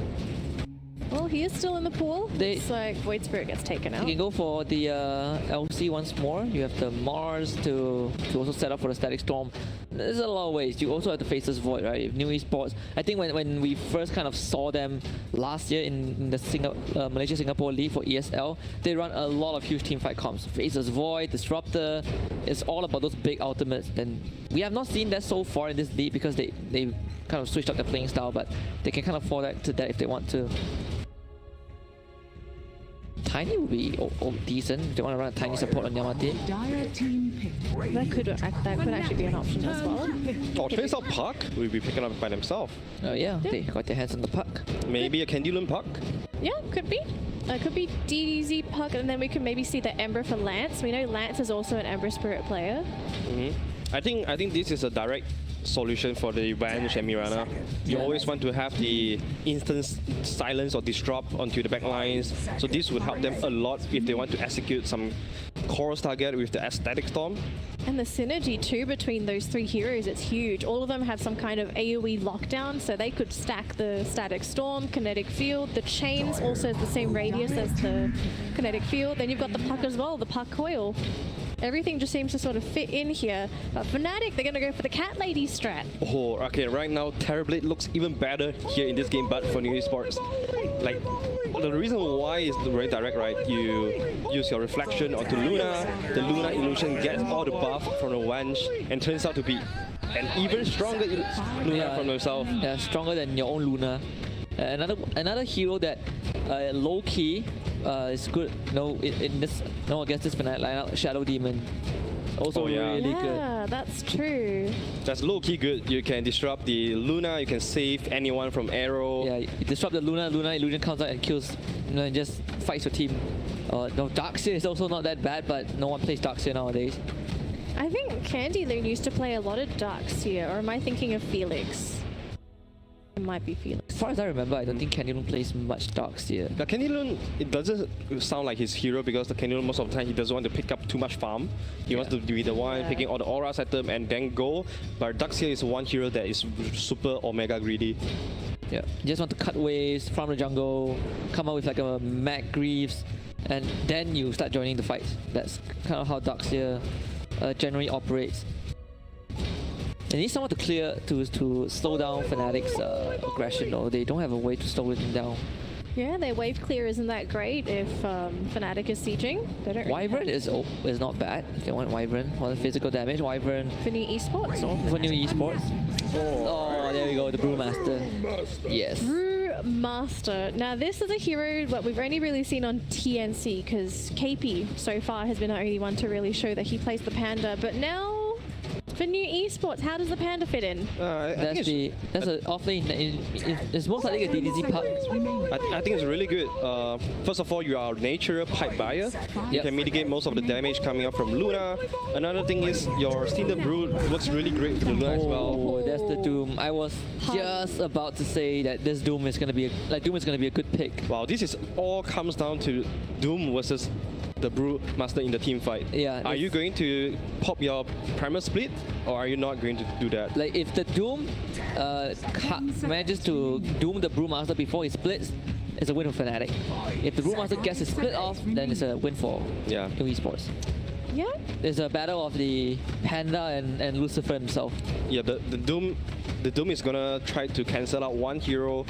Well, he is still in the pool. It's like Void Spirit gets taken out. You can go for the LC once more. You have the Mars to also set up for the Static Storm. There's a lot of ways. You also have the Faceless Void, right? If New Esports, I think when we first kind of saw them last year in the Malaysia-Singapore League for ESL, they run a lot of huge teamfight comps. Faceless Void, Disruptor, it's all about those big ultimates. And we have not seen that so far in this league because they kind of switched up their playing style, but they can kind of fall back to that if they want to. Tiny would be decent if they want to run a Tiny support on Yamate. That could actually be an option as well. Or face out Puck will be picking up by themselves. Yeah, they got their hands on the Puck. Maybe a Candulum Puck. Yeah, could be. It could be DDZ Puck, and then we could maybe see the Ember for Lance. We know Lance is also an Ember Spirit player. I think this is a direct solution for the Venge and Mirana. You always want to have the instant silence or disrupt onto the back lines. So this would help them a lot if they want to execute some chorus target with the Aesthetic Storm. And the synergy too between those three heroes, it's huge. All of them have some kind of AoE lockdown, so they could stack the Static Storm, Kinetic Field. The Chains also has the same radius as the Kinetic Field. Then you've got the Puck as well, the Puck Coil. Everything just seems to sort of fit in here. But Fnatic, they're going to go for the Cat Lady strat. Oh, okay, right now Terrorblade looks even better here in this game, but for New Esports. Like, the reason why is very direct, right? You use your reflection onto Luna, the Luna illusion gets all the buff from the Venge and turns out to be an even stronger Luna from themselves. Yeah, stronger than your own Luna. Another hero that low key is good. No, against this Fnatic lineup, Shadow Demon. Also really good. Yeah, that's true. That's low key good. You can disrupt the Luna. You can save anyone from arrow. Yeah, you disrupt the Luna. Luna illusion comes out and kills. And just fights your team. No, Darkseer is also not that bad, but no one plays Darkseer nowadays. I think Candyloon used to play a lot of Darkseer, or am I thinking of Felix? It might be Felix. As far as I remember, I don't think Candyloon plays much Darkseer. The Candyloon, it doesn't sound like his hero because the Candyloon most of the time he doesn't want to pick up too much farm. He wants to be the one picking all the auras item and then go. But Darkseer is one hero that is super omega greedy. Yeah, you just want to cut waves from the jungle, come out with like a Mac Greaves, and then you start joining the fights. That's kind of how Darkseer generally operates. They need someone to clear, to slow down Fnatic's aggression, though. They don't have a way to slow it down. Yeah, their wave clear isn't that great if Fnatic is sieging. They don't Wyvern is not bad. If they want Wyvern for the physical damage, Wyvern for new esports. For new esports. Oh, there we go, the Brewmaster. Yes. Brewmaster. Now this is a hero that we've only really seen on TNC because KP so far has been the only one to really show that he plays the Panda. But now for new esports, how does the Panda fit in? That's an offlane. It's most likely a DDZ Puck. I think it's really good. First of all, you are a natural pipe buyer. You can mitigate most of the damage coming up from Luna. Another thing is your Cinder Brood works really great with the Luna as well. Oh, that's the Doom. I was just about to say that this Doom is gonna be a good pick. Wow, this is all comes down to Doom versus the Brewmaster in the team fight. Yeah. Are you going to pop your Primal Split or are you not going to do that? Like if the Doom manages to Doom the Brewmaster before he splits, it's a win for Fnatic. If the Brewmaster gets his split off, then it's a win for New Esports. Yeah. There's a battle of the Panda and Lucifer himself. Yeah, the Doom is gonna try to cancel out one hero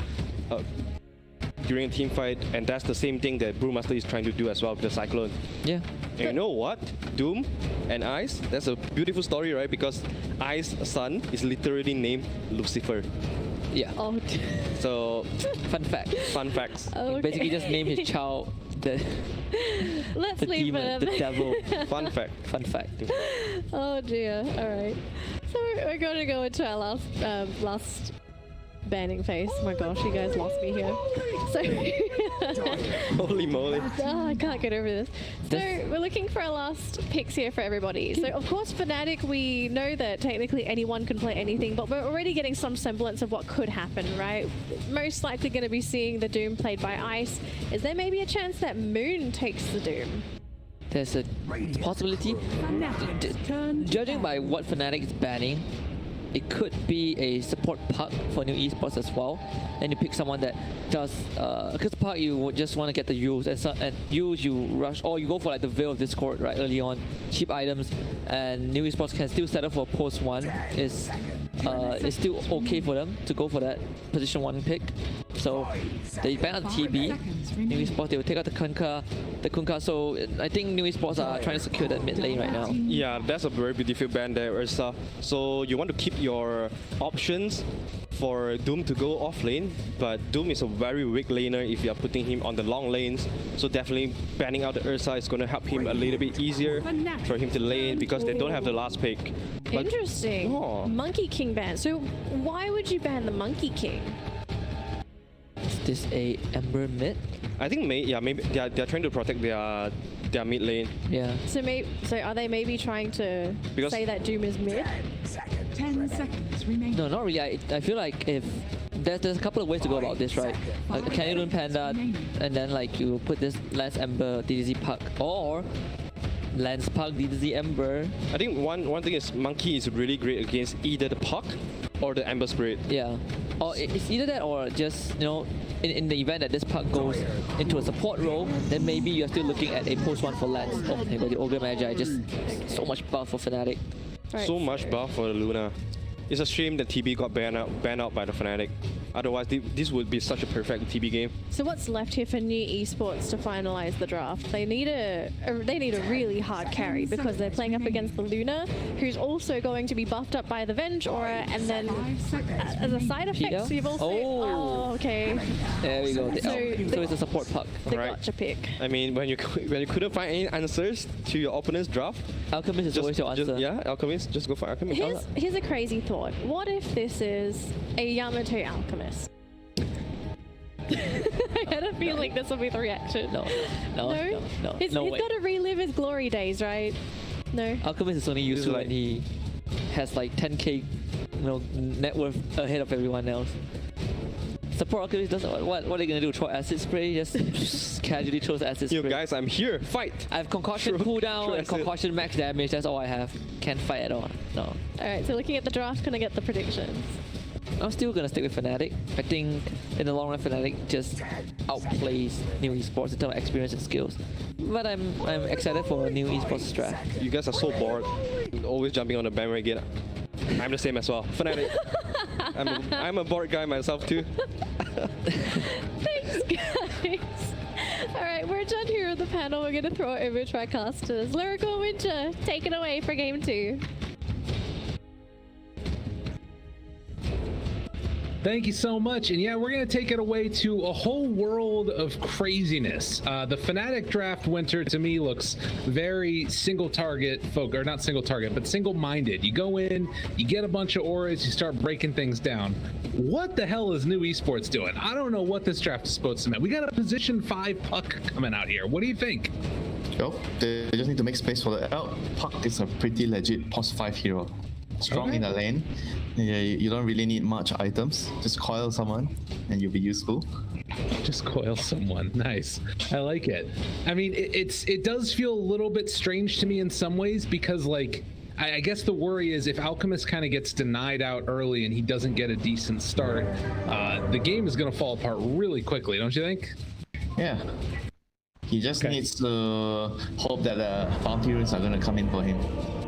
during a team fight, and that's the same thing that Brewmaster is trying to do as well with the Cyclone. Yeah. And you know what? Doom and Ice, that's a beautiful story, right? Because Ice's son is literally named Lucifer. Yeah. Oh. So, fun fact. Fun facts. Okay. Basically just name his child the Let's the leave demon, it. the devil. Fun fact. Fun fact. Oh dear. All right. So we're going to go into our last banning phase. Oh my gosh, you guys lost me here. So Holy moly. I can't get over this. So we're looking for our last picks here for everybody. So of course Fnatic, we know that technically anyone can play anything, but we're already getting some semblance of what could happen, right? Most likely going to be seeing the Doom played by Ice. Is there maybe a chance that Moon takes the Doom? There's a possibility. Judging by what Fnatic is banning, it could be a support Puck for new esports as well. And you pick someone that does, because Puck you would just want to get the use, and use you rush, or you go for like the Veil of Discord right early on, cheap items, and new esports can still settle for post 1. It's still okay for them to go for that position 1 pick. So they ban on TB. New esports, they will take out the Kunkka. So I think new esports are trying to secure that mid lane right now. Yeah, that's a very beautiful ban there, Ursa. So you want to keep your options for Doom to go off lane, but Doom is a very weak laner if you are putting him on the long lanes. So definitely banning out the Ursa is going to help him a little bit easier for him to lane because they don't have the last pick. But interesting. Monkey King ban. So why would you ban the Monkey King? this a Ember mid? I think maybe they're trying to protect their mid lane. Yeah. So are they maybe trying to Because- say that Doom is mid? 10 seconds remaining. No, not really. I feel like if there's a couple of ways to go about this, right? Like a Candy Loon Panda, and then like you put this Lance Ember DDZ Puck, or Lance Puck DDZ Ember. I think one thing is Monkey is really great against either the Puck or the Ember Spirit. Yeah. Or it's either that or just, you know, in the event that this puck goes into a support role, then maybe you're still looking at a post one for Lance. Oh, there you go, the Ogre Magi, just so much buff for Fnatic. Right. So much buff for the Luna. It's a shame that TB got banned out by the Fnatic. Otherwise, this would be such a perfect TB game. So what's left here for New Esports to finalize the draft? They need a really hard carry because they're playing up against the Luna, who's also going to be buffed up by the Venge Aura, and then as a side effect, Peter? you've also okay. There we go. So it's a support puck. The Alright. gotcha pick. I mean, when you couldn't find any answers to your opponent's draft, Alchemist is always your answer. yeah, Alchemist, just go for Alchemist. Here's a crazy thought. What if this is a Yamato Alchemist? I had a feeling this would be the reaction. No. He's No way. got to relive his glory days, right? No. Alchemist is only useful like- when he has like 10k, net worth ahead of everyone else. Support Alchemist doesn't. What are they gonna do? Throw acid spray? Just casually throws acid spray. You guys, I'm here. Fight. I have concussion Throw cooldown and acid. concussion max damage. That's all I have. Can't fight at all. No. All right. So looking at the draft, can I get the predictions? I'm still gonna stick with Fnatic. I think in the long run, Fnatic just outplays New Esports in terms of experience and skills. But I'm excited for New Esports draft. You guys are so bored. Always jumping on the bandwagon. I'm the same as well. Fnatic. I'm a bored guy myself too. Thanks, guys. All right, we're done here on the panel. We're gonna throw it over to our casters. Lyrical Winter, take it away for game 2. Thank you so much. And yeah, we're going to take it away to a whole world of craziness. The Fnatic draft winter to me looks very single target or not single target, but single minded. You go in, you get a bunch of auras, you start breaking things down. What the hell is New Esports doing? I don't know what this draft is supposed to mean. We got a position 5 puck coming out here. What do you think? Yo, they just need to make space for the Puck is a pretty legit post 5 hero. Strong in the lane. Yeah, you don't really need much items. Just coil someone and you'll be useful. Just coil someone. Nice. I like it. I mean, it does feel a little bit strange to me in some ways because, like, I guess the worry is if Alchemist kind of gets denied out early and he doesn't get a decent start, the game is going to fall apart really quickly, don't you think? Yeah. He just needs to hope that the bounty runes are going to come in for him.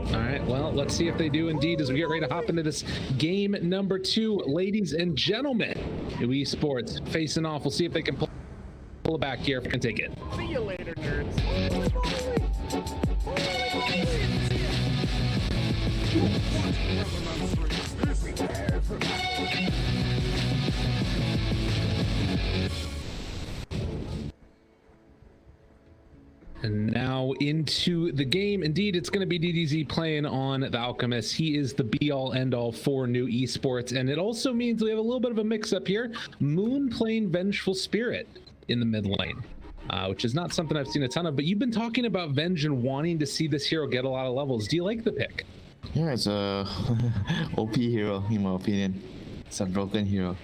All right, well, let's see if they do indeed as we get ready to hop into this game number 2. Ladies and gentlemen, New Esports facing off. We'll see if they can pull it back here if we can take it. See you later, nerds. And now into the game. Indeed, it's going to be DDZ playing on the Alchemist. He is the be-all, end-all for New Esports. And it also means we have a little bit of a mix-up here. Moon playing Vengeful Spirit in the mid lane, which is not something I've seen a ton of. But you've been talking about Venge and wanting to see this hero get a lot of levels. Do you like the pick? Yeah, it's a OP hero, in my opinion. It's a broken hero.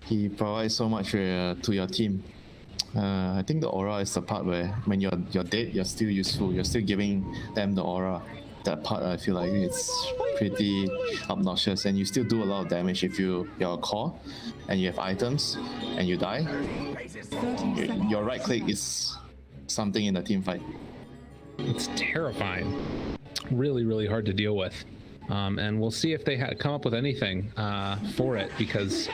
He provides so much to your team. I think the aura is the part where when you're dead, you're still useful. You're still giving them the aura. That part, I feel like it's pretty obnoxious, and you still do a lot of damage if you're a core and you have items and you die. Your right click is something in the team fight. It's terrifying. Really, really hard to deal with. And we'll see if they come up with anything for it, because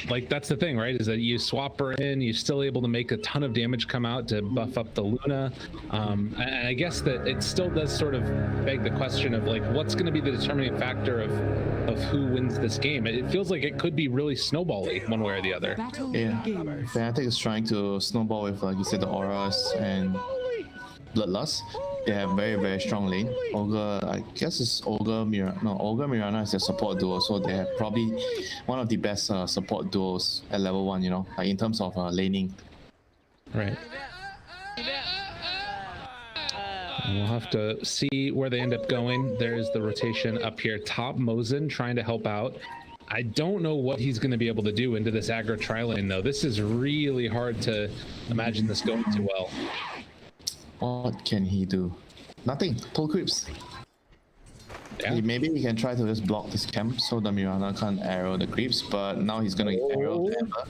like that's the thing, right, is that you swap her in, you're still able to make a ton of damage come out to buff up the Luna. And I guess that it still does sort of beg the question of like what's going to be the determining factor of who wins this game. It feels like it could be really snowbally one way or the other. Yeah, Fnatic is trying to snowball with, like you said, the auras and bloodlust. they have very strong lane. Ogre, I guess it's Ogre Mirana. No, Ogre Mirana is their support duo, so they have probably one of the best support duos at level 1. You know, like in terms of laning. Right. And we'll have to see where they end up going. There's the rotation up here top. Mosin trying to help out. I don't know what he's going to be able to do into this aggro tri-lane, though. This is really hard to imagine this going too well. What can he do? Nothing. Pull creeps. Yeah. Maybe he can try to just block this camp so the Mirana can't arrow the creeps, but now he's gonna arrow the Ember.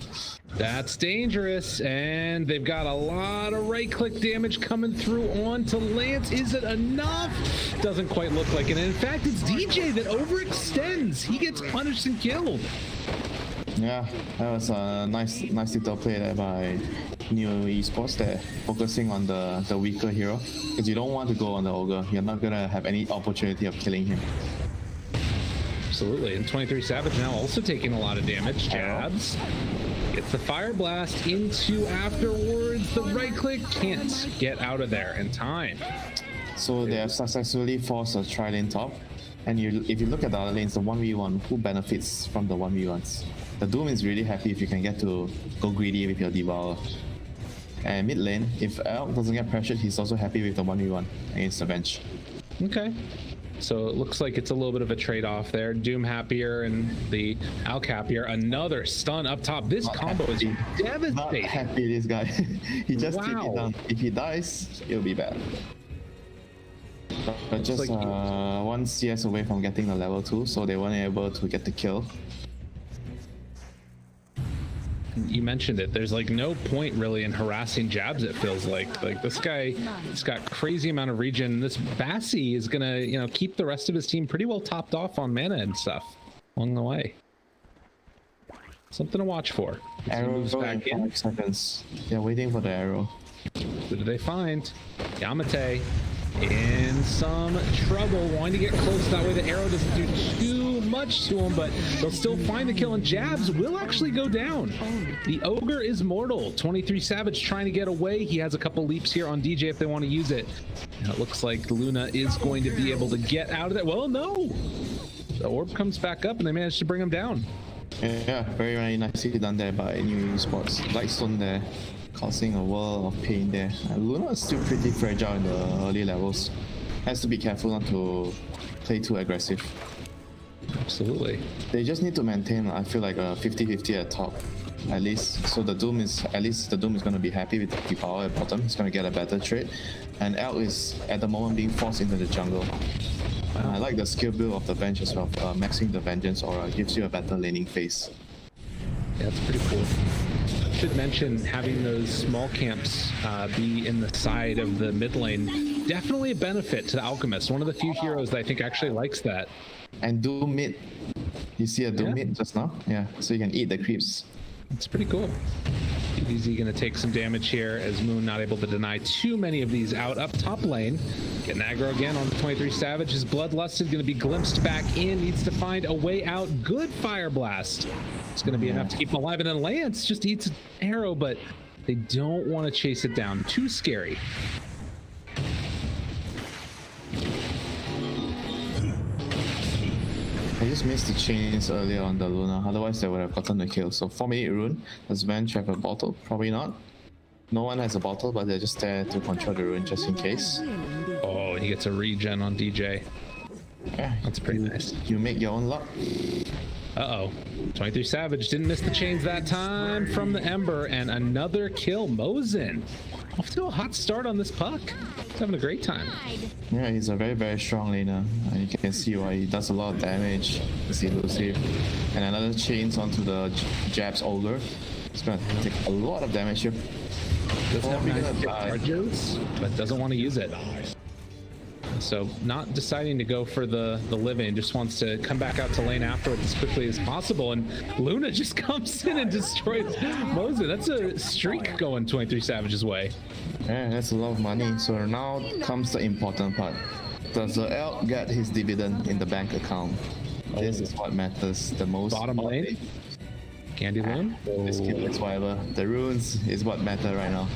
That's dangerous, and they've got a lot of right-click damage coming through onto Lance. Is it enough? Doesn't quite look like it. And in fact, it's DJ that overextends. He gets punished and killed. Yeah, that was a nice little play there by New Esports there, focusing on the weaker hero. Because you don't want to go on the Ogre. You're not gonna have any opportunity of killing him. Absolutely, and 23 Savage now also taking a lot of damage. Jabs. Gets the Fire Blast into afterwards. The right click can't get out of there in time. So they have successfully forced a tri-lane top. And if you look at the other lanes, the 1v1, who benefits from the 1v1s? The Doom is really happy if you can get to go greedy with your Devour. And mid lane, if Elk doesn't get pressured, he's also happy with the 1v1 against the bench. Okay. So it looks like it's a little bit of a trade-off there. Doom happier and the Alk happier. Another stun up top. This combo is devastating. Not happy, this guy. He just took it down. If he dies, it'll be bad. But just one CS away from getting the level 2, so they weren't able to get the kill. You mentioned it. There's like no point really in harassing Jabs, it feels like. Like this guy, he's got crazy amount of regen. This Bassi is gonna, you know, keep the rest of his team pretty well topped off on mana and stuff along the way. Something to watch for. Arrow moves back in 5 seconds. They're waiting for the arrow. Who do they find? Yamate in some trouble, wanting to get close. That way the arrow doesn't do too much to him, but they'll still find the kill, and Jabs will actually go down. The Ogre is mortal. 23 Savage trying to get away. He has a couple leaps here on DJ if they want to use it. And it looks like Luna is going to be able to get out of that. Well, no. The orb comes back up, and they managed to bring him down. Yeah, very nicely done there by New Esports. Lightstone there, causing a world of pain there. Luna is still pretty fragile in the early levels. Has to be careful not to play too aggressive. Absolutely. They just need to maintain, I feel like, a 50-50 at top, at least. So the Doom is going to be happy with the power at bottom. He's going to get a better trade. And Elk is at the moment being forced into the jungle. I like the skill build of the bench as well. Maxing the Vengeance Aura gives you a better laning phase. Yeah, that's pretty cool. Should mention having those small camps be in the side of the mid lane. Definitely a benefit to the Alchemist. One of the few heroes that I think actually likes that. And Doom mid. You see a Doom mid just now? Yeah, so you can eat the creeps. It's pretty cool. DBZ gonna take some damage here as Moon not able to deny too many of these out up top lane. Getting aggro again on the 23 Savage. His Bloodlusted gonna be glimpsed back in. Needs to find a way out. Good Fire Blast. It's gonna be enough to keep him alive. And then Lance just eats an arrow, but they don't want to chase it down. Too scary. I just missed the chains earlier on the Luna, otherwise they would have gotten the kill. So 4-minute rune. Does Venge have a bottle? Probably not. No one has a bottle, but they're just there to control the rune just in case. Oh, and he gets a regen on DJ. Yeah, that's pretty nice. You make your own luck. Uh-oh. 23 Savage didn't miss the chains that time from the Ember, and another kill. Mosin off to a hot start on this puck. He's having a great time. Yeah, he's a very strong laner. And you can see why he does a lot of damage. It's elusive. And another chains onto the Jabs Ogre. It's gonna take a lot of damage here. Doesn't have nice charges, but doesn't want to use it. So not deciding to go for the living, just wants to come back out to lane afterwards as quickly as possible. And Luna just comes in and destroys Mosin. That's a streak going 23 Savage's way. Yeah, that's a lot of money. So now comes the important part. Does the Elk get his dividend in the bank account? This is what matters the most. Bottom lane? Candy Lane? This kill is whatever. The runes is what matter right now.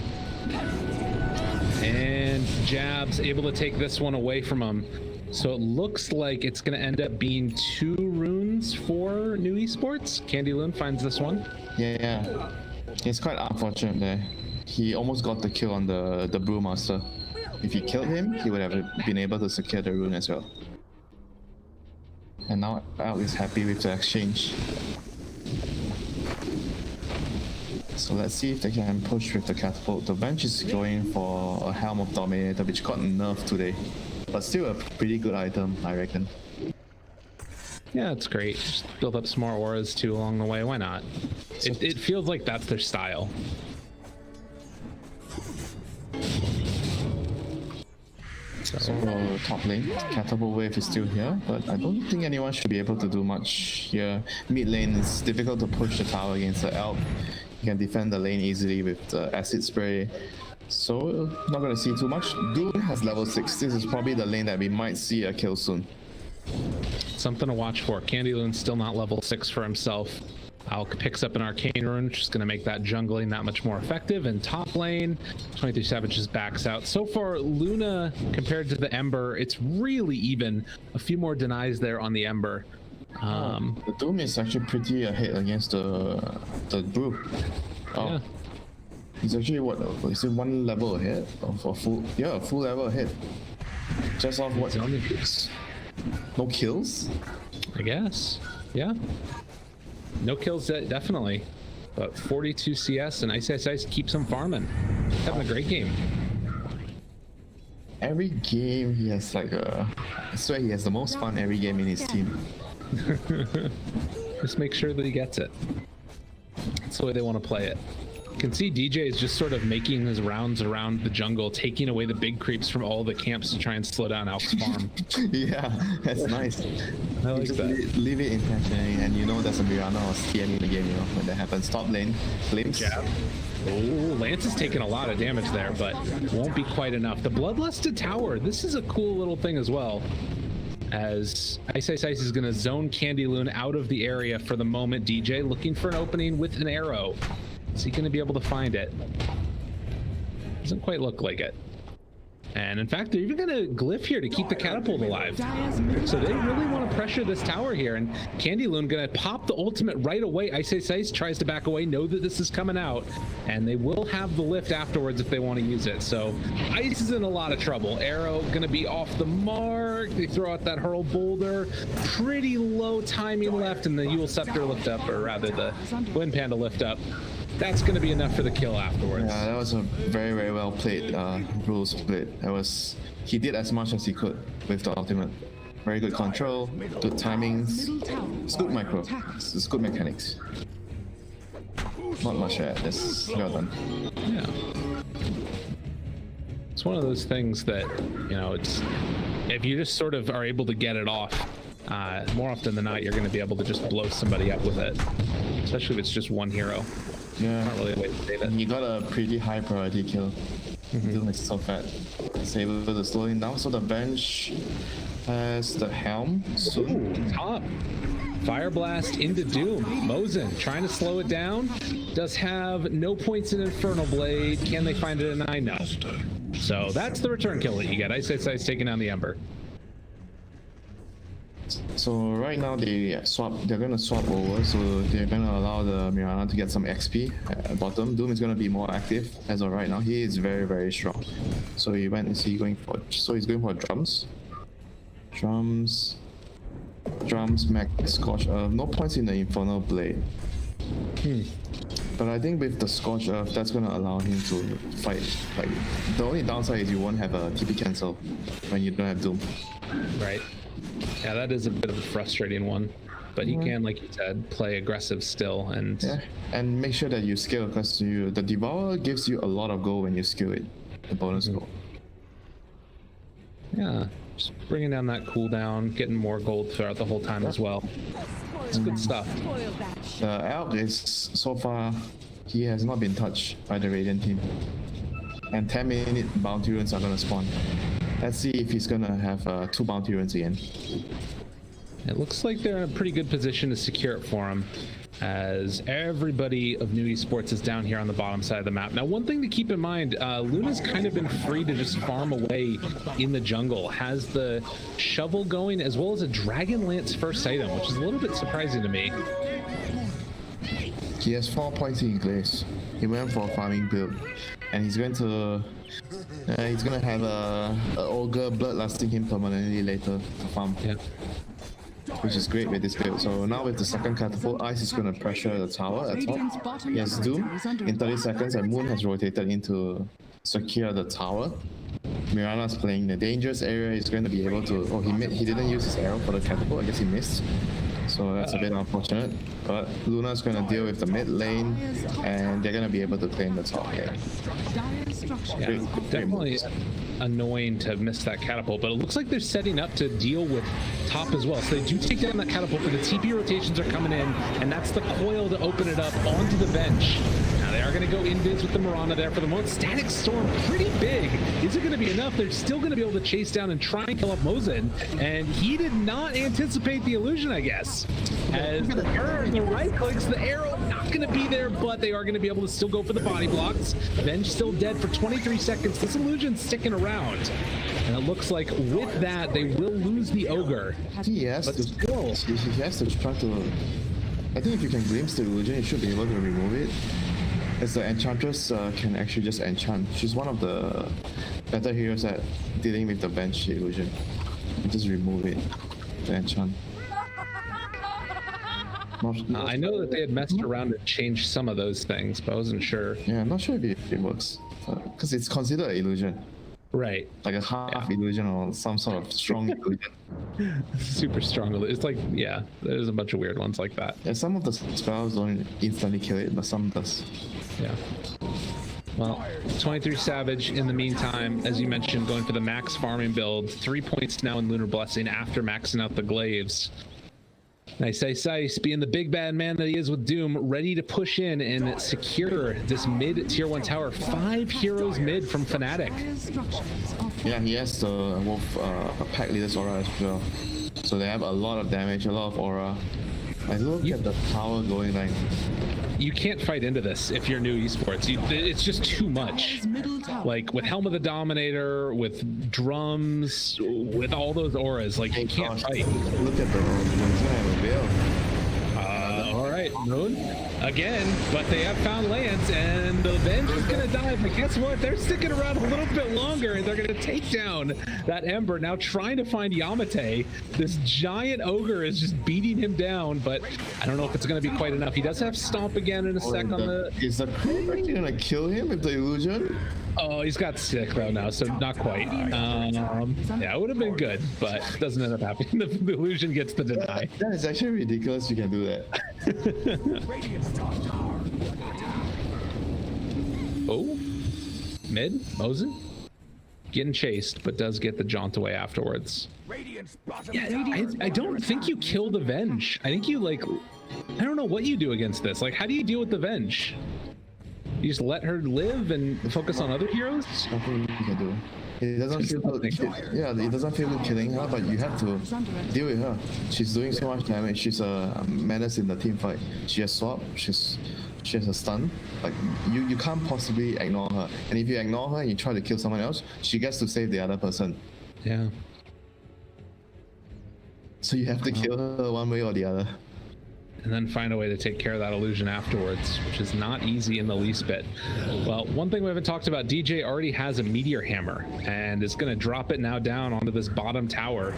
And Jab's able to take this one away from him. So it looks like it's going to end up being 2 runes for New Esports. Candy Loon finds this one. Yeah. It's quite unfortunate there. He almost got the kill on the Brewmaster. If he killed him, he would have been able to secure the rune as well. And now Al is happy with the exchange. So let's see if they can push with the catapult. The bench is going for a Helm of Dominator, which got nerfed today. But still a pretty good item, I reckon. Yeah, it's great. Just build up some more auras too along the way. Why not? It feels like that's their style. So top lane, catapult wave is still here, but I don't think anyone should be able to do much here. Mid lane is difficult to push the tower against the Elk. You can defend the lane easily with the acid spray. So not gonna see too much. Doom has level 6. This is probably the lane that we might see a kill soon. Something to watch for. Candy Loon's still not level 6 for himself. Alk picks up an arcane rune, which is going to make that jungling that much more effective. And top lane, 23 Savages backs out. So far, Luna, compared to the Ember, it's really even. A few more denies there on the Ember. The Doom is actually pretty ahead against the Brew. Yeah. He's actually what? Is it 1 level ahead? Of a full level ahead. Just off what? No kills? I guess. Yeah. No kills, definitely. But 42 CS and Ice keeps him farming. Having a great game. Every game he has like I swear he has the most fun every game in his team. Just make sure that he gets it. That's the way they want to play it. You can see DJ is just sort of making his rounds around the jungle, taking away the big creeps from all the camps to try and slow down Alk's farm. Yeah, that's nice. I like that. Leave it intentionally, and you know there's a Mirana or CM in the game, you know, when that happens. Top lane, glimpse. Jab. Oh, Lance is taking a lot of damage there, but won't be quite enough. The Bloodlusted Tower, this is a cool little thing as well. As Ice is going to zone Candy Loon out of the area for the moment. DJ looking for an opening with an arrow. Is he going to be able to find it? Doesn't quite look like it. And in fact, they're even going to glyph here to keep the catapult alive. So they really want to pressure this tower here. And Candy Loon going to pop the ultimate right away. Ice tries to back away, know that this is coming out. And they will have the lift afterwards if they want to use it. So Ice is in a lot of trouble. Arrow going to be off the mark. They throw out that hurl boulder. Pretty low timing left. And the Yule Scepter lift up, or rather the Wind Panda lift up. That's going to be enough for the kill afterwards. Yeah, that was a very, very well played rule split. He did as much as he could with the ultimate. Very good control, good timings, it's good micro, it's good mechanics. Not much to add, that's well done. Yeah. It's one of those things that, you know, it's if you just sort of are able to get it off, more often than not, you're going to be able to just blow somebody up with it, especially if it's just one hero. Yeah, not really a way to save it. He got a pretty high priority kill. Doom is so fat. He's able to slow him down. So the bench has the helm soon. Ooh, top. Fire Blast into Doom. Mosin trying to slow it down. Does have no points in Infernal Blade. Can they find it at 9? No. So that's the return kill that you get. Ice taking down the Ember. So right now they're gonna swap over, so they're gonna allow the Mirana to get some XP at bottom. Doom is gonna be more active as of right now. He is very, very strong. So he's going for drums. Drums, max scorch earth. No points in the Infernal Blade. But I think with the Scorch Earth, that's gonna allow him to fight. Like the only downside is you won't have a TP cancel when you don't have Doom. Right. Yeah, that is a bit of a frustrating one, but he can, like you said, play aggressive still, and and make sure that you scale, because the Devourer gives you a lot of gold when you skill it, the bonus gold. Yeah, just bringing down that cooldown, getting more gold throughout the whole time as well. It's good stuff. The Elk is so far, he has not been touched by the Radiant team, and 10-minute bounty runes are gonna spawn. Let's see if he's gonna have 2 bounty runes again. It looks like they're in a pretty good position to secure it for him. as everybody of New Esports is down here on the bottom side of the map. Now, one thing to keep in mind, Luna's kind of been free to just farm away in the jungle, has the shovel going as well as a Dragon Lance first item, which is a little bit surprising to me. He has 4 points in Glaze. He went for a farming build, and he's going to have a ogre blood lasting him permanently later to farm. Yeah. Which is great with this build. So now with the second catapult, Ice is going to pressure the tower at top. He has Doom in 30 seconds, and Moon has rotated in to secure the tower. Mirana's playing the dangerous area. He's going to be able to. Oh, he didn't use his arrow for the catapult. I guess he missed. So that's a bit unfortunate. But Luna's going to deal with the mid lane, and they're going to be able to claim the top lane. Yeah, definitely annoying to miss that catapult, but it looks like they're setting up to deal with top as well. So they do take down that catapult, but the TP rotations are coming in, and that's the coil to open it up onto the bench. Now they are going to go invis with the Mirana there for the moment. Static Storm, pretty big. Is it going to be enough? They're still going to be able to chase down and try and kill up Mosin, and he did not anticipate the illusion, I guess. As the right clicks, the arrow not going to be there, but they are going to be able to still go for the body blocks. Bench still dead for 23 seconds. This illusion's sticking around. And it looks like with that, they will lose the ogre. He has to try to. I think if you can glimpse the illusion, you should be able to remove it. As the Enchantress can actually just enchant. She's one of the better heroes at dealing with the bench illusion. You just remove it to enchant. I know that they had messed around and changed some of those things, but I wasn't sure. Yeah, I'm not sure if it works. Because it's considered an illusion. Right. Like a half illusion or some sort of strong illusion. Super strong. It's like, yeah, there's a bunch of weird ones like that. Yeah, some of the spells don't instantly kill it, but some does. Yeah. Well, 23 Savage in the meantime, as you mentioned, going for the max farming build. 3 points now in Lunar Blessing after maxing out the glaives. Nice Ice, being the big bad man that he is with Doom, ready to push in and secure this mid tier 1 tower. 5 heroes mid from Fnatic. Yeah, he has the Wolf pack leader's aura as well. So they have a lot of damage, a lot of aura. I look at the tower going like... You can't fight into this if you're new esports. It's just too much. Like with Helm of the Dominator, with drums, with all those auras, like you can't fight. Look at the he's gonna have a veil. All right, Moon again, but they have found Lance, and the Venge is gonna die. But guess what? They're sticking around a little bit longer, and they're gonna take down that Ember. Now trying to find Yamate. This giant ogre is just beating him down, but I don't know if it's gonna be quite enough. He does have Stomp again in a sec on the. Is the crew actually gonna kill him with the illusion? Oh, he's got sick though now, so not quite. Yeah, it would have been good, but doesn't end up happening. The illusion gets the deny. That is actually ridiculous. You can do that. Oh, mid Mosin getting chased, but does get the jaunt away afterwards. Yeah, I don't think you kill the Venge. I think you like, I don't know what you do against this. Like, how do you deal with the Venge? You just let her live and focus on other heroes? Nothing you can do. It doesn't feel good. It doesn't feel good killing her, but you have to deal with her. She's doing so much damage. She's a menace in the team fight. She has swap. She has a stun. Like you can't possibly ignore her. And if you ignore her and you try to kill someone else, she gets to save the other person. Yeah. So you have to kill her one way or the other. And then find a way to take care of that illusion afterwards, which is not easy in the least bit. Well, one thing we haven't talked about, DJ already has a meteor hammer and is going to drop it now down onto this bottom tower.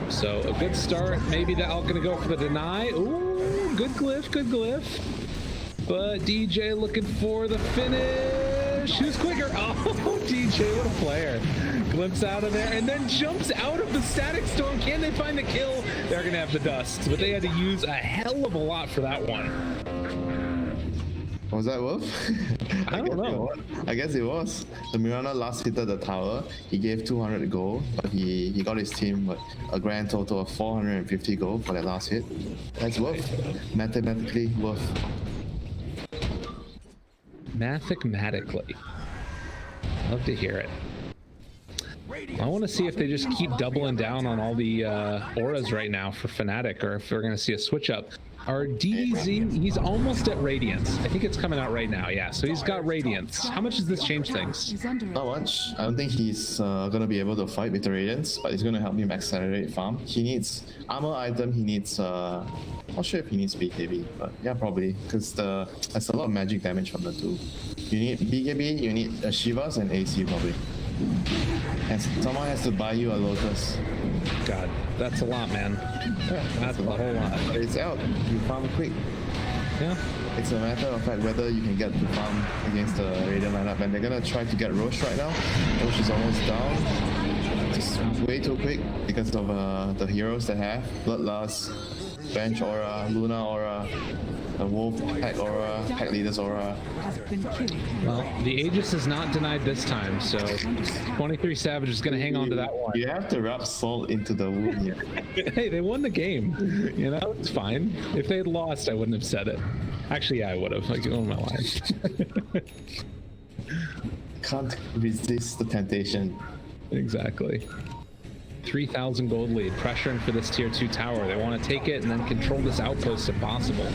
So a good start. Maybe that going to go for the deny. Ooh, good glyph, good glyph. But DJ looking for the finish. Who's quicker? Oh, DJ, what a player. Glimpse out of there and then jumps out of the static storm. Can they find the kill? They're gonna have the dust, but they had to use a hell of a lot for that one. Was that Wolf? I don't know. I guess it was. The Mirana last hit the tower. He gave 200 gold, but he got his team a grand total of 450 gold for that last hit. That's Wolf. Mathematically Wolf. Mathematically. Love to hear it. I want to see if they just keep doubling down on all the auras right now for Fnatic, or if we're going to see a switch up. Our DZ, he's almost at Radiance. I think it's coming out right now, yeah. So he's got Radiance. How much does this change things? Is under Not much. I don't think he's gonna be able to fight with the Radiance, but it's gonna help him accelerate farm. He needs armor item, he needs not sure if he needs BKB, but yeah, probably, because there's a lot of magic damage from the two. You need BKB, you need Shivas and AC probably. And someone has to buy you a Lotus. God, that's a lot, man. Yeah, That's a whole lot. But it's out. You farm quick. Yeah. It's a matter of fact whether you can get to farm against the Radiant lineup, and they're gonna try to get Roche right now. Roche is almost down. Just way too quick because of the heroes they have. Bloodlust, Bench Aura, Luna Aura, the Wolf Pack Aura, Pack Leaders Aura. has been killed. Well, the Aegis is not denied this time, so 23 Savage is going to hang on to that one. You have to rub salt into the wound here. Hey, they won the game. You know, it's fine. If they had lost, I wouldn't have said it. Actually, yeah, I would have. Like, oh my life. Can't resist the temptation. Exactly. 3,000 gold lead, pressuring for this tier 2 tower. They want to take it and then control this outpost if possible.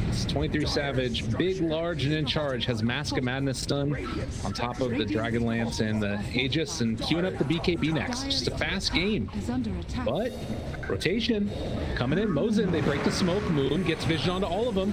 It's 23 Savage, big, large, and in charge, has Mask of Madness stun on top of the Dragon Lance and the Aegis, and queuing up the BKB next. Just a fast game. Is under attack. But rotation coming in. Mosin, they break the smoke. Moon gets vision onto all of them.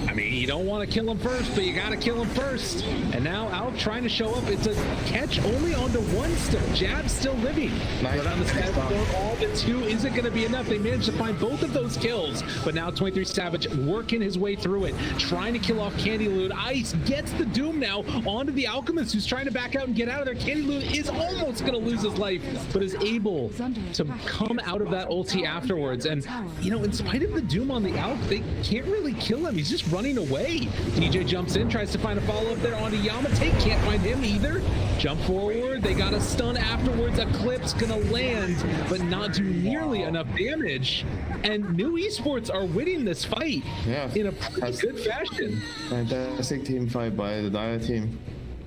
I mean, you don't want to kill him first, but you got to kill him first. And now Alp trying to show up. It's a catch only onto one still. Jab still living. Nice. But on the side all the two isn't going to be enough. They managed to find both of those kills, but now 23 Savage working his way through it, trying to kill off Candy Loon. Ice gets the Doom now onto the Alchemist, who's trying to back out and get out of there. Candy Loon is almost going to lose his life, but is able to come out of that ulti afterwards. And, you know, in spite of the Doom on the Alch, they can't really kill him. He's just running away. DJ jumps in, tries to find a follow-up there onto Yamate. Can't find him either. Jump forward. They got a stun afterwards. Eclipse gonna land, but not do nearly enough damage. And New Esports are winning this fight in a pretty good fashion. Fantastic team fight by the Dire team.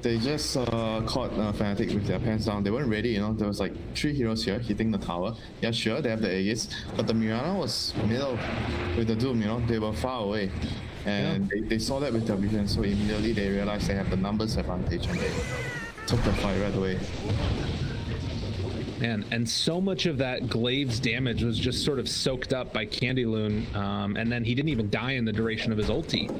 They just caught Fnatic with their pants down. They weren't ready, you know. There was like 3 heroes here hitting the tower. Yeah, sure, they have the Aegis, but the Mirana was middle with the Doom, you know. They were far away. And they saw that with their vision, so immediately they realized they have the numbers advantage and they took the fight right away. Man, and so much of that Glaive's damage was just sort of soaked up by Candy Loon, and then he didn't even die in the duration of his ulti.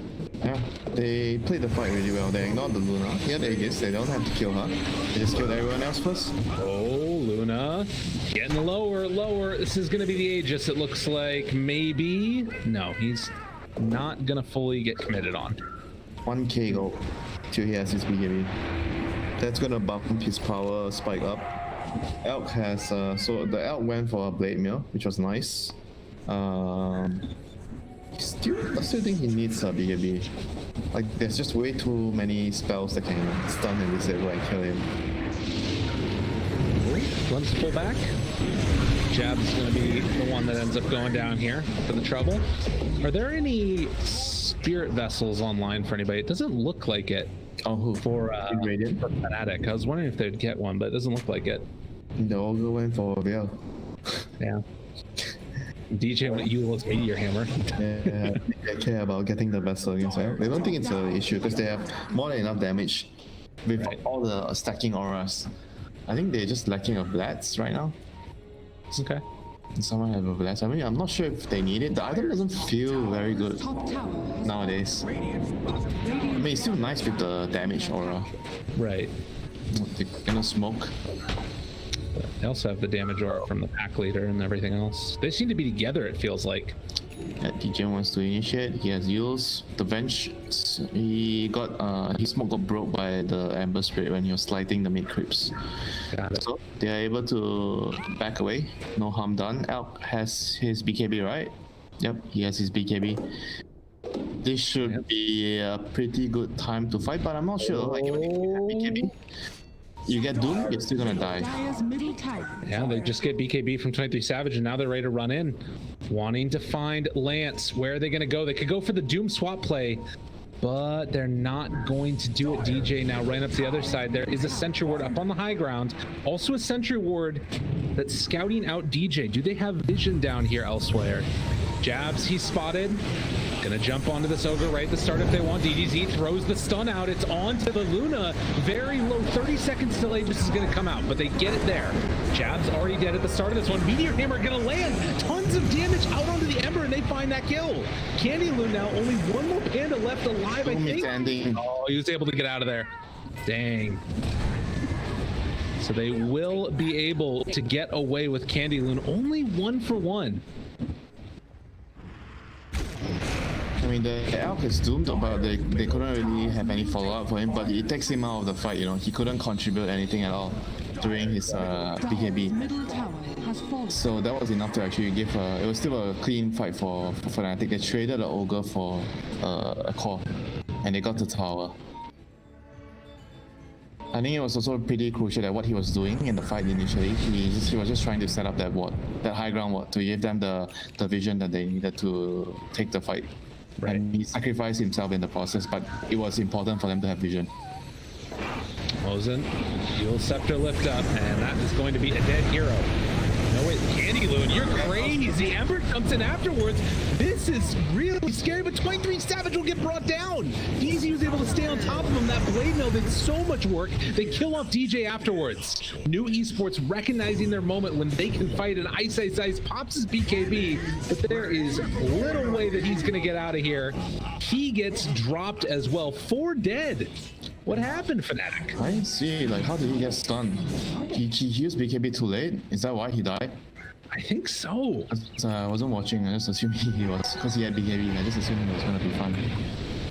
Yeah, they played the fight really well. They ignored the Luna. Yeah, they Aegis, they don't have to kill her. They just killed everyone else first. Oh, Luna getting lower, lower. This is going to be the Aegis, it looks like. Maybe. No, he's not going to fully get committed on. 1k gold till he has his BKB. That's going to bump his power spike up. Elk has so the Elk went for a blade mill, which was nice. I still think he needs a BKB. Like, there's just way too many spells that can stun and disable and kill him. Let's pull back. Jab's going to be the one that ends up going down here for the trouble. Are there any spirit vessels online for anybody? It doesn't look like it. Oh, who? For Fnatic. I was wondering if they'd get one, but it doesn't look like it. The Ogre went for Veil. Yeah. DJ, you will Meteor Hammer. Yeah, they care about getting the vessel against Veil. They don't think it's an issue because they have more than enough damage with all the stacking auras. I think they're just lacking of Blats right now. Okay. Someone have a Blast. I mean, I'm not sure if they need it. The item doesn't feel very good nowadays. I mean, it's still nice with the damage aura. Right. They're gonna smoke. They also have the damage aura from the pack leader and everything else. They seem to be together, it feels like. Yeah, DJ wants to initiate. He has Yules. The Venge, he got his smoke got broke by the Ember Spirit when he was slighting the mid creeps. Got it. So they are able to back away. No harm done. Elk has his BKB, right? Yep, he has his BKB. This should be a pretty good time to fight, but I'm not sure. Like, even if you have BKB, you get Doom, you're still gonna die. Yeah, they just get BKB from 23 Savage, and now they're ready to run in. Wanting to find Lance. Where are they gonna go? They could go for the Doom swap play, but they're not going to do it. DJ now right up to the other side. There is a sentry ward up on the high ground. Also a sentry ward that's scouting out DJ. Do they have vision down here elsewhere? Jabs, he's spotted. Gonna jump onto this Ogre right at the start if they want. DDZ throws the stun out. It's on to the Luna. Very low, 30 seconds delay. This is gonna come out, but they get it there. Jabs already dead at the start of this one. Meteor Hammer gonna land. Tons of damage out onto the Ember, and they find that kill. Candy Loon now, only one more Panda left alive, I think. Oh, he was able to get out of there. Dang. So they will be able to get away with Candy Loon. Only 1 for 1. I mean, the Elk is doomed, but they couldn't really have any follow-up for him, but it takes him out of the fight, you know. He couldn't contribute anything at all during his BKB. Middle tower has fallen. So that was enough to actually give it was still a clean fight for Fnatic. They traded the Ogre for a core, and they got the tower. I think it was also pretty crucial that what he was doing in the fight initially. He was just trying to set up that ward, that high ground ward, to give them the vision that they needed to take the fight. Right. And he sacrificed himself in the process, but it was important for them to have vision. Mosin, dual scepter lift up, and that is going to be a dead hero. No wait, Candy Loon, you're crazy. Ember comes in afterwards. This is really scary, but 23 Savage will get brought down. DZ was able to stay on top of him. That blade mill did so much work. They kill off DJ afterwards. New Esports recognizing their moment when they can fight, and Ice pops his BKB, but there is little way that he's gonna get out of here. He gets dropped as well. 4 dead. What happened, Fnatic? I didn't see, like, how did he get stunned? He used BKB too late? Is that why he died? I think so. I wasn't watching, I just assumed he was, because he had BKB, I just assumed it was gonna be fun.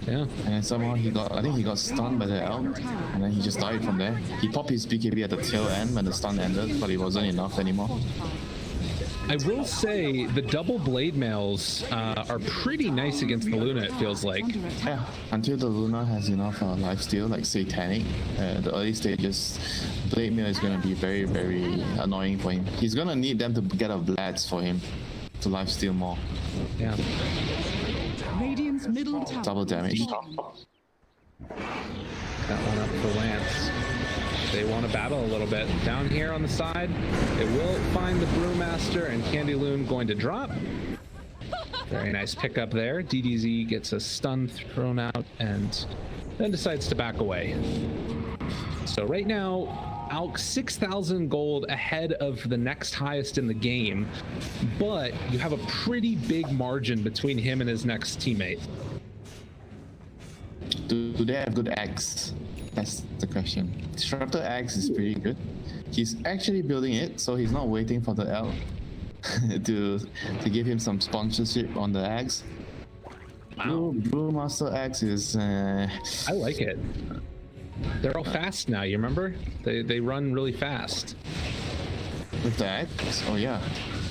Yeah. And then somehow I think he got stunned by the Elk, and then he just died from there. He popped his BKB at the tail end when the stun ended, but it wasn't enough anymore. I will say the double blade mails are pretty nice against the Luna, it feels like. Yeah, until the Luna has enough lifesteal, like Satanic, the early stages, blade mail is going to be very, very annoying for him. He's going to need them to get a Blades for him to lifesteal more. Yeah. Radiant's middle tower. Double damage. That one up for Lance. They want to battle a little bit. Down here on the side, it will find the Brewmaster, and Candy Loon going to drop. Very nice pickup there. DDZ gets a stun thrown out and then decides to back away. So right now, Alk 6,000 gold ahead of the next highest in the game, but you have a pretty big margin between him and his next teammate. Do they have good axe? That's the question. Disruptor axe is pretty good. He's actually building it, so he's not waiting for the L to give him some sponsorship on the axe. Wow. Brewmaster axe is. I like it. They're all fast now. You remember? They run really fast. With the axe? Oh yeah.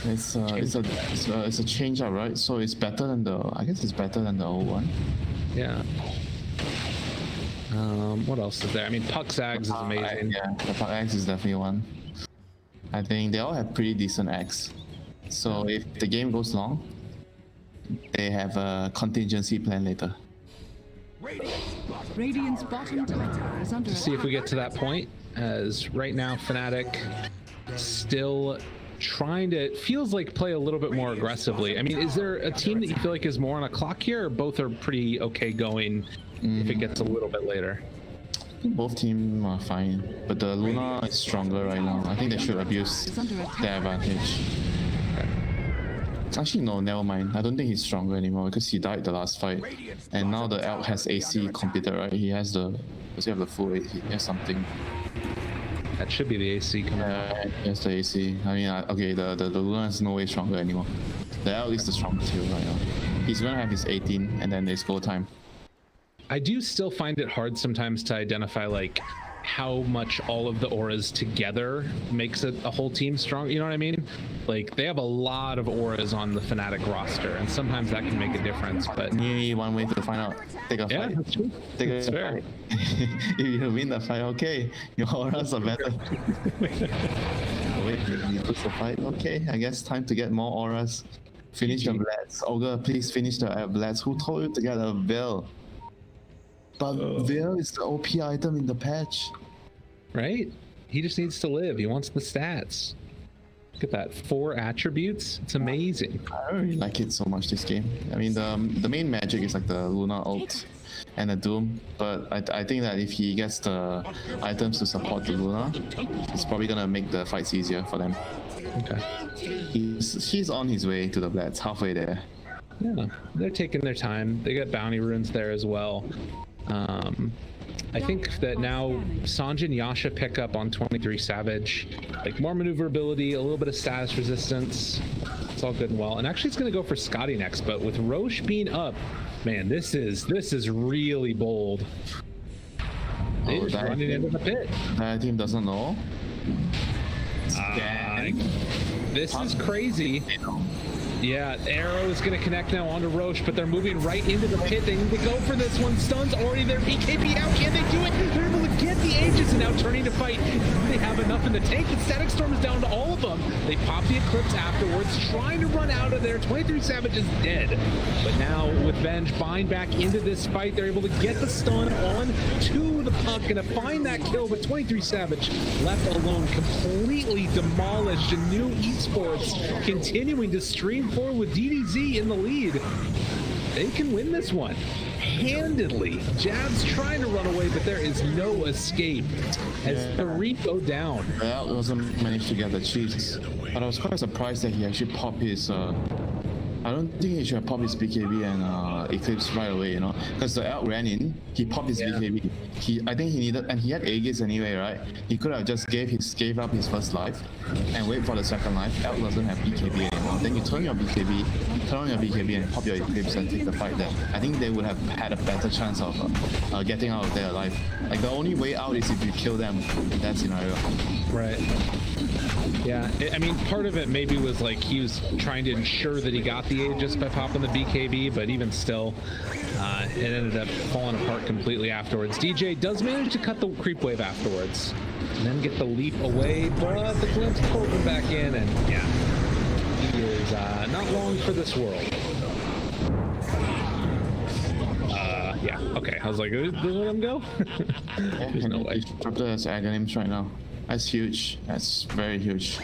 It's a change up, right? So it's better than I guess it's better than the old one. Yeah. What else is there? I mean, Puck's Axe is amazing. Yeah, the Puck Axe is definitely one. I think they all have pretty decent axe. So if the game goes long, they have a contingency plan later. Radiant's bottom tower is under See if we get to that point, as right now Fnatic still trying to, it feels like, play a little bit more aggressively. I mean, is there a team that you feel like is more on a clock here, or both are pretty okay going if it gets a little bit later? I think both teams are fine, but the Luna is stronger right now. I think they should abuse their advantage. Actually, no, never mind. I don't think he's stronger anymore because he died the last fight. And now the Elk has AC completed, right? He has the... Does he have the full AC? He has something. That should be the AC coming out. He has the AC. I mean, okay, the Luna is no way stronger anymore. The Elk is the strongest hero right now. He's gonna have his 18 and then it's go time. I do still find it hard sometimes to identify, like, how much all of the auras together makes a whole team strong. You know what I mean? Like, they have a lot of auras on the Fnatic roster, and sometimes that can make a difference. But maybe one way to find out. Take a fight. That's true. Take That's a fair. fight. If you win the fight, okay, your auras are better. Wait, you lose the fight. Okay, I guess time to get more auras. Finish the Blades. Ogre, please finish the Blades. Who told you to get a Veil? But Veil is the OP item in the patch. Right? He just needs to live. He wants the stats. Look at that, 4 attributes. It's amazing. I don't really like it so much this game. I mean, the main magic is like the Luna ult and the Doom, but I think that if he gets the items to support the Luna, it's probably gonna make the fights easier for them. Okay. He's on his way to the Blitz, halfway there. Yeah, they're taking their time. They got bounty runes there as well. I think that now Sanjin Yasha pick up on 23 Savage, like more maneuverability, a little bit of status resistance. It's all good and well. And actually, it's going to go for Scotty next, but with Roche being up, man, this is really bold. They're just running into the pit. That team doesn't know. This is crazy. Yeah, Arrow is going to connect now onto Roche, but they're moving right into the pit. They need to go for this one. Stun's already there. BKB out. Can they do it? They're able to get the Aegis and now turning to fight. They have enough in the tank, but Static Storm is down to all of them. They pop the Eclipse afterwards, trying to run out of there. 23 Savage is dead. But now with Venge buying back into this fight, they're able to get the stun on to the puck and to find that kill, but 23 Savage left alone, completely demolished. And New Esports continuing to stream forward with DDZ in the lead. They can win this one handedly. Jab's trying to run away, but there is no escape as 3 go down. Well, it wasn't managed to get the cheats, but I was quite surprised that he actually popped his I don't think he should have popped his BKB and Eclipse right away, you know, because the Elk ran in, he popped his BKB. I think he needed, and he had Aegis anyway, right? He could have just gave up his first life and wait for the second life. Elk doesn't have BKB anymore. Then you turn on your BKB and pop your Eclipse and take the fight there. I think they would have had a better chance of getting out of there alive. Like the only way out is if you kill them in that scenario. Right. Yeah, I mean, part of it maybe was like he was trying to ensure that he got the Aegis by popping the BKB, but even still, it ended up falling apart completely afterwards. DJ does manage to cut the creep wave afterwards, and then get the leap away, but the glimpse pulled him back in, and yeah, he is not long for this world. Yeah, okay, I was like, did they let him go? There's no way. There's Aghanims right now. That's huge. That's very huge.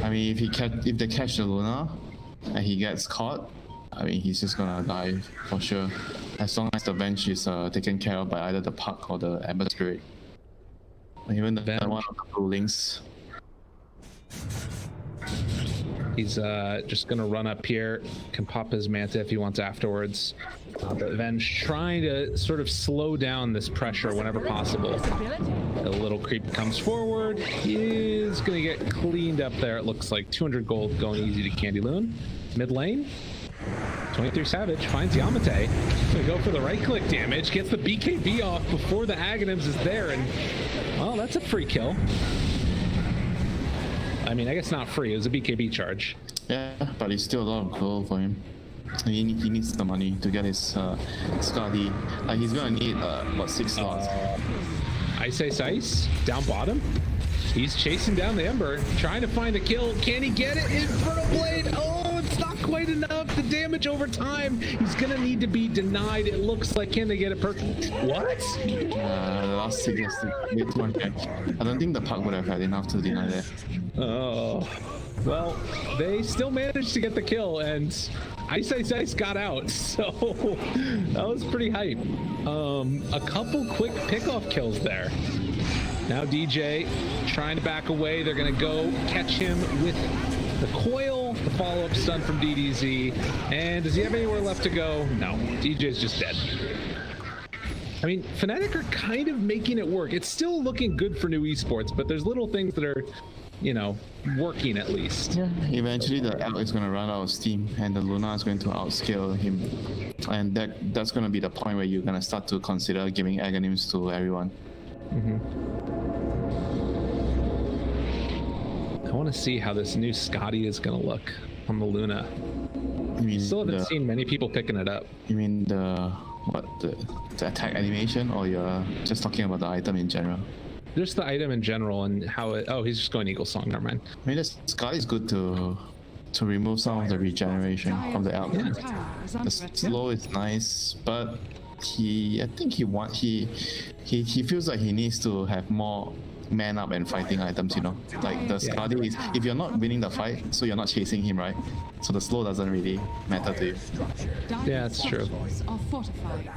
I mean, if they catch the Luna and he gets caught, I mean, he's just gonna die for sure. As long as the bench is taken care of by either the Puck or the Ember Spirit. Even the one of the blue links. He's just gonna run up here, can pop his Manta if he wants afterwards. But Venge trying to sort of slow down this pressure whenever possible. The little creep comes forward. He is gonna get cleaned up there. It looks like 200 gold going easy to Candy Loon. Mid lane, 23 Savage finds Yamate. Gonna go for the right click damage, gets the BKB off before the Aghanims is there, and well, that's a free kill. I mean, I guess not free, it was a BKB charge. Yeah, but it's still a lot of gold for him. He needs the money to get his Scotty. Like, he's gonna need, what, 6 slots. Ice, down bottom. He's chasing down the Ember, trying to find a kill. Can he get it? Inferno Blade! Oh, it's not quite enough. The damage over time. He's gonna need to be denied. It looks like, can they get it perfect? What? The last 6 is way too much. I don't think the Puck would have had enough to deny that. Oh. Well, they still managed to get the kill, and Ice got out, so that was pretty hype. A couple quick pickoff kills there. Now DJ trying to back away. They're gonna go catch him with the coil, the follow-up stun from DDZ. And does he have anywhere left to go? No, DJ's just dead. I mean, Fnatic are kind of making it work. It's still looking good for New Esports, but there's little things that are, you know, working at least. Yeah, eventually the Elk is going to run out of steam and the Luna is going to outscale him. And that's going to be the point where you're going to start to consider giving Aghanims to everyone. I want to see how this new Scotty is going to look on the Luna. Still haven't seen many people picking it up. You mean the attack animation, or you're just talking about the item in general? Just the item in general and how it... Oh, he's just going Eagle Song, never mind. I mean, the Scotty is good to remove some of the regeneration from the Elk. Yeah. The slow is nice, but I think he feels like he needs to have more man up and fighting items, you know. Like the Skadi is, if you're not winning the fight, so you're not chasing him, right? So the slow doesn't really matter to you. Yeah, that's true. Are fortified.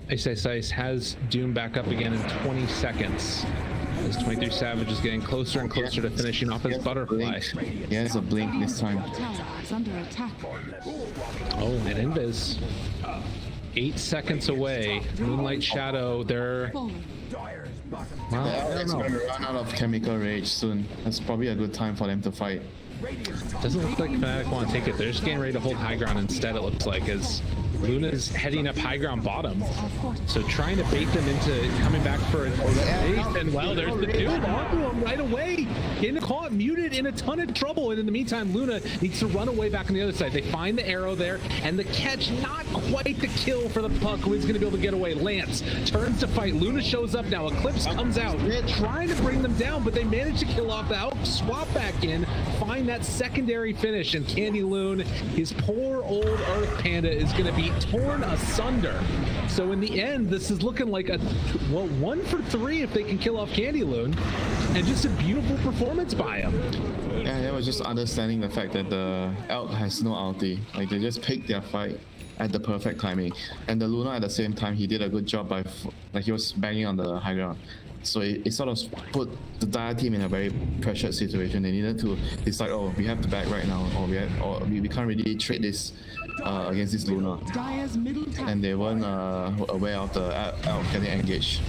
Ice has Doom back up again in 20 seconds. As 23 Savage is getting closer and closer to finishing off his butterfly. He has a blink this time. Tower is under attack. Oh, and Invis. 8 seconds away. Moonlight Shadow, they're... Fallen. Well, The I Elk don't is going know. to run out of chemical rage soon. That's probably a good time for them to fight. Doesn't look like Fnatic want to take it. They're just getting ready to hold high ground instead, it looks like, as Luna's heading up high ground bottom. So trying to bait them into coming back for a base, and well, there's the Doom onto him right away. Getting caught, muted, in a ton of trouble, and in the meantime, Luna needs to run away back on the other side. They find the arrow there, and the catch, not quite the kill for the Puck, who is going to be able to get away. Lance turns to fight. Luna shows up now. Eclipse comes out, trying to bring them down, but they manage to kill off the Elk, swap back in, find that secondary finish, and Candy Loon, his poor old Earth Panda, is going to be torn asunder. So in the end, this is looking like a 1 for 3 if they can kill off Candy Loon, and just a beautiful performance by him. Yeah, they were just understanding the fact that the Elk has no ulti. Like, they just picked their fight at the perfect timing. And the Luna at the same time, he did a good job by, like, he was banging on the high ground. So it sort of put the Dire team in a very pressured situation. They needed to decide, oh, we have to back right now, or we can't really trade this against this Luna. Dire's middle tower. And they weren't aware of the Elk getting engaged.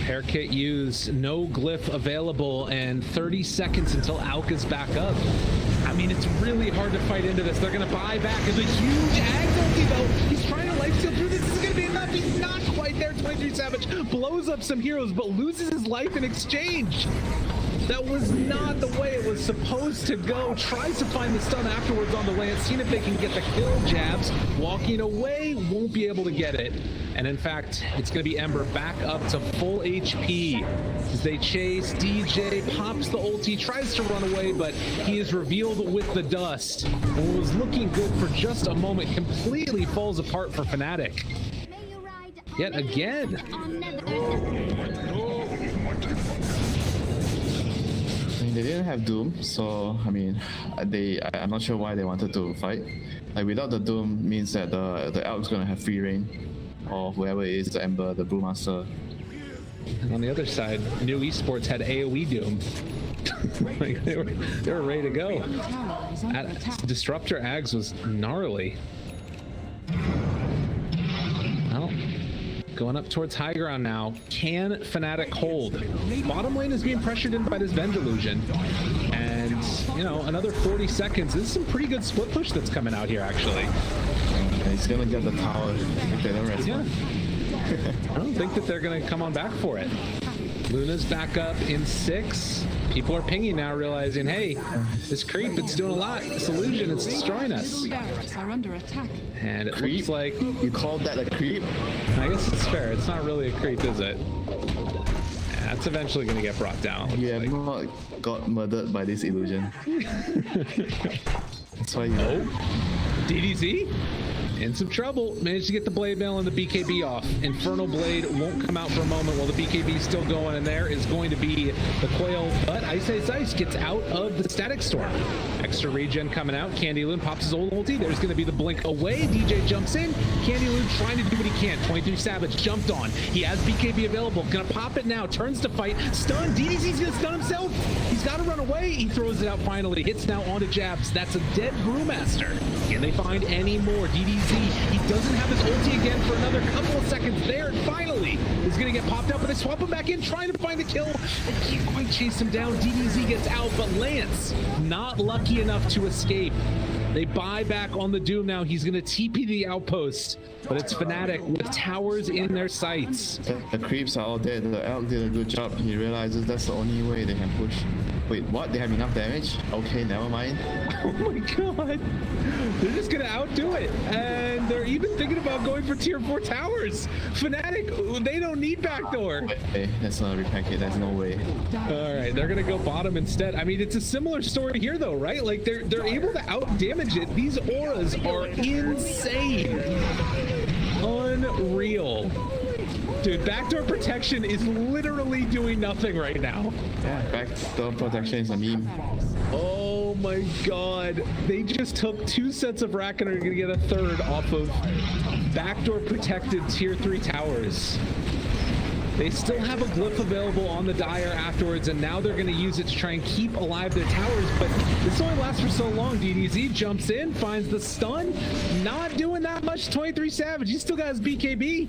Hair kit used, no glyph available, and 30 seconds until Alk is back up. I mean, it's really hard to fight into this. They're going to buy back. It's a huge ag ulti, though. He's trying to lifesteal through this. This is going to be enough. He's not quite there. 23 Savage blows up some heroes, but loses his life in exchange. That was not the way it was supposed to go. Tries to find the stun afterwards on the Lance, seeing if they can get the kill jabs. Walking away, won't be able to get it. And in fact, it's going to be Ember back up to full HP. As they chase, DJ pops the ulti, tries to run away, but he is revealed with the dust. And was looking good for just a moment, completely falls apart for Fnatic. Yet again. They didn't have Doom, so I mean, I'm not sure why they wanted to fight. Like, without the Doom means that the Elk's gonna have free reign, or whoever it is, the Ember, the Brewmaster. And on the other side, New Esports had AoE Doom. Like, they were ready to go. Disruptor Ags was gnarly. Well, going up towards high ground now. Can Fnatic hold? Bottom lane is being pressured in by this Ven Delusion. And, you know, another 40 seconds. This is some pretty good split push that's coming out here, actually. And he's gonna get the tower if they don't respond. I don't think that they're going to come on back for it. Luna's back up in 6. People are pinging now, realizing, hey, this creep, it's doing a lot. This illusion, it's destroying us. Barracks are under attack. And it Creep? looks like... You called that a creep? I guess it's fair. It's not really a creep, is it? That's eventually going to get brought down. You have not got murdered by this illusion. That's why you know. DDZ? In some trouble. Managed to get the Blade Mail and the BKB off. Infernal Blade won't come out for a moment while the BKB is still going, and there is going to be the coil, but Ice gets out of the Static Storm. Extra regen coming out. Candy Loon pops his old ulti. There's going to be the blink away. DJ jumps in. Candy Loon trying to do what he can. 23 Savage jumped on. He has BKB available. Gonna pop it now. Turns to fight. Stun. DDZ's gonna stun himself. He's got to run away. He throws it out finally. Hits now onto jabs. That's a dead Brewmaster. Can they find any more? DDZ, he doesn't have his ulti again for another couple of seconds there, and finally is going to get popped up, but they swap him back in, trying to find the kill. They can't quite chase him down. DDZ gets out, but Lance not lucky enough to escape. They buy back on the Doom now. He's going to TP the outpost, but it's Fnatic with towers in their sights. The creeps are all dead. The Elk did a good job. He realizes that's the only way they can push. Wait, what? They have enough damage? Okay, never mind. Oh my god. They're just gonna outdo it. And they're even thinking about going for tier 4 towers. Fnatic, they don't need backdoor. Okay, that's not a repack it. There's no way. Alright, they're gonna go bottom instead. I mean, it's a similar story here though, right? Like, they're able to out damage it. These auras are insane. Unreal. Dude, backdoor protection is literally doing nothing right now. Backdoor protection is a meme. Oh my god. They just took 2 sets of rack and are going to get a third off of backdoor protected tier 3 towers. They still have a glyph available on the Dire afterwards, and now they're going to use it to try and keep alive their towers, but this only lasts for so long. DDZ jumps in, finds the stun, not doing that much. 23 Savage, he still got his BKB.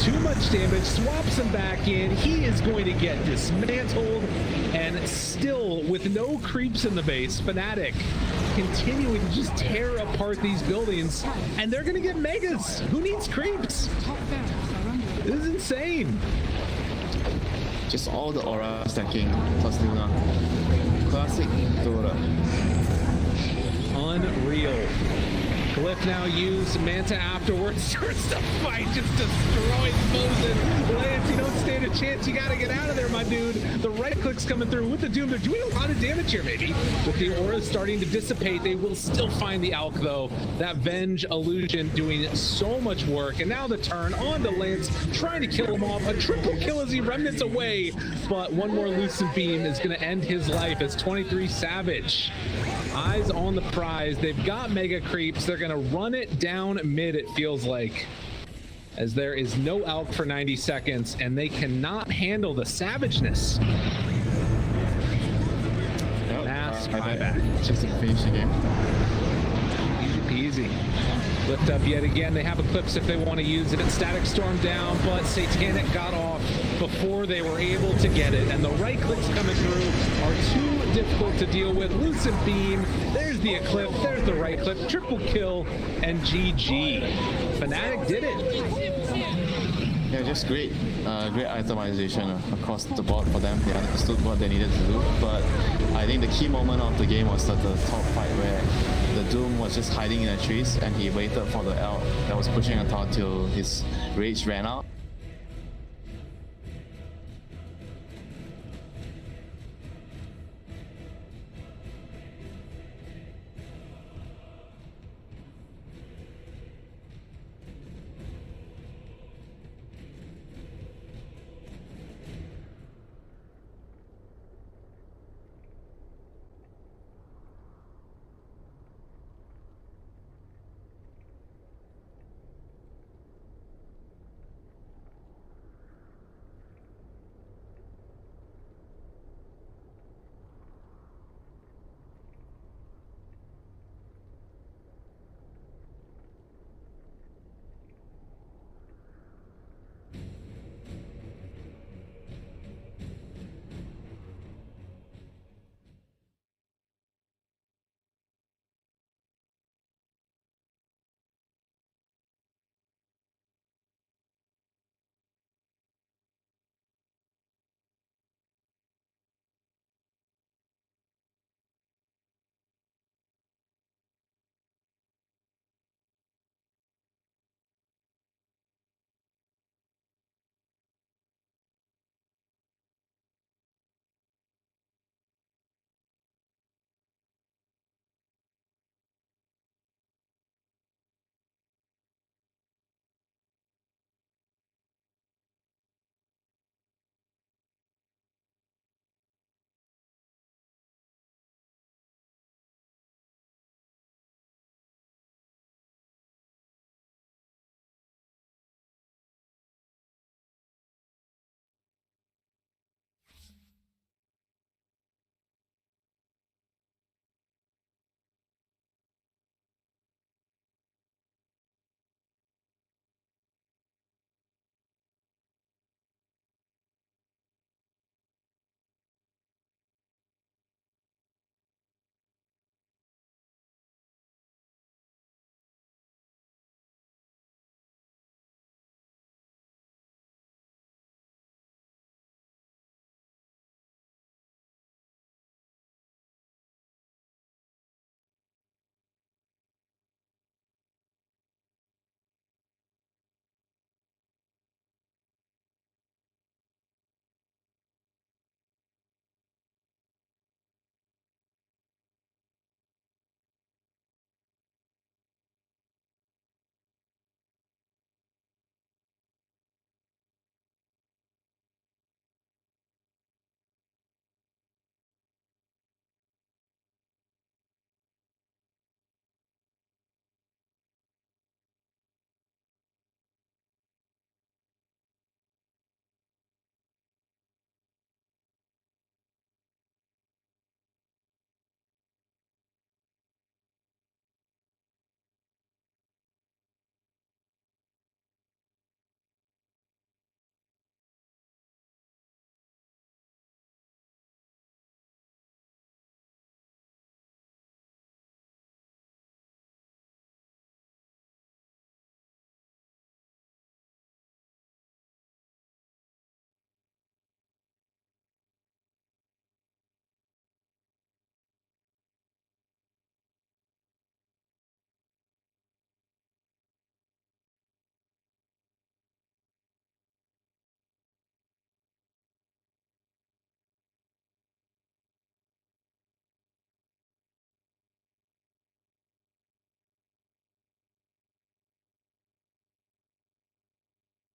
Too much damage, swaps him back in. He is going to get dismantled, and still with no creeps in the base, Fnatic continuing to just tear apart these buildings, and they're going to get megas. Who needs creeps? Top barracks are under attack. This is insane. Just all the aura stacking plus Luna. Classic Dota. Unreal. Glyph now used. Manta afterwards starts to fight, just destroys Mosin. Lance, you don't stand a chance. You gotta get out of there, my dude. The right click's coming through with the Doom. They're doing a lot of damage here, maybe. With the aura starting to dissipate, they will still find the Alk, though. That Venge illusion doing so much work. And now the turn on to Lance, trying to kill him off. A triple kill as he remnants away. But one more Lucent Beam is gonna end his life as 23 Savage. Eyes on the prize. They've got mega creeps. They're going to run it down mid, it feels like, as there is no Alk for 90 seconds, and they cannot handle the savageness. Mass buyback. Just to finish the game. Easy peasy. Lift up yet again. They have Eclipse if they want to use it. Static Storm down, but Satanic got off before they were able to get it. And the right clicks coming through are too difficult to deal with. Lucent Beam. There's the Eclipse. There's the right click. Triple kill and GG. Fnatic did it. Yeah, just great itemization across the board for them. They understood what they needed to do, but I think the key moment of the game was the top fight where the Doom was just hiding in the trees and he waited for the Elk that was pushing a tower till his rage ran out.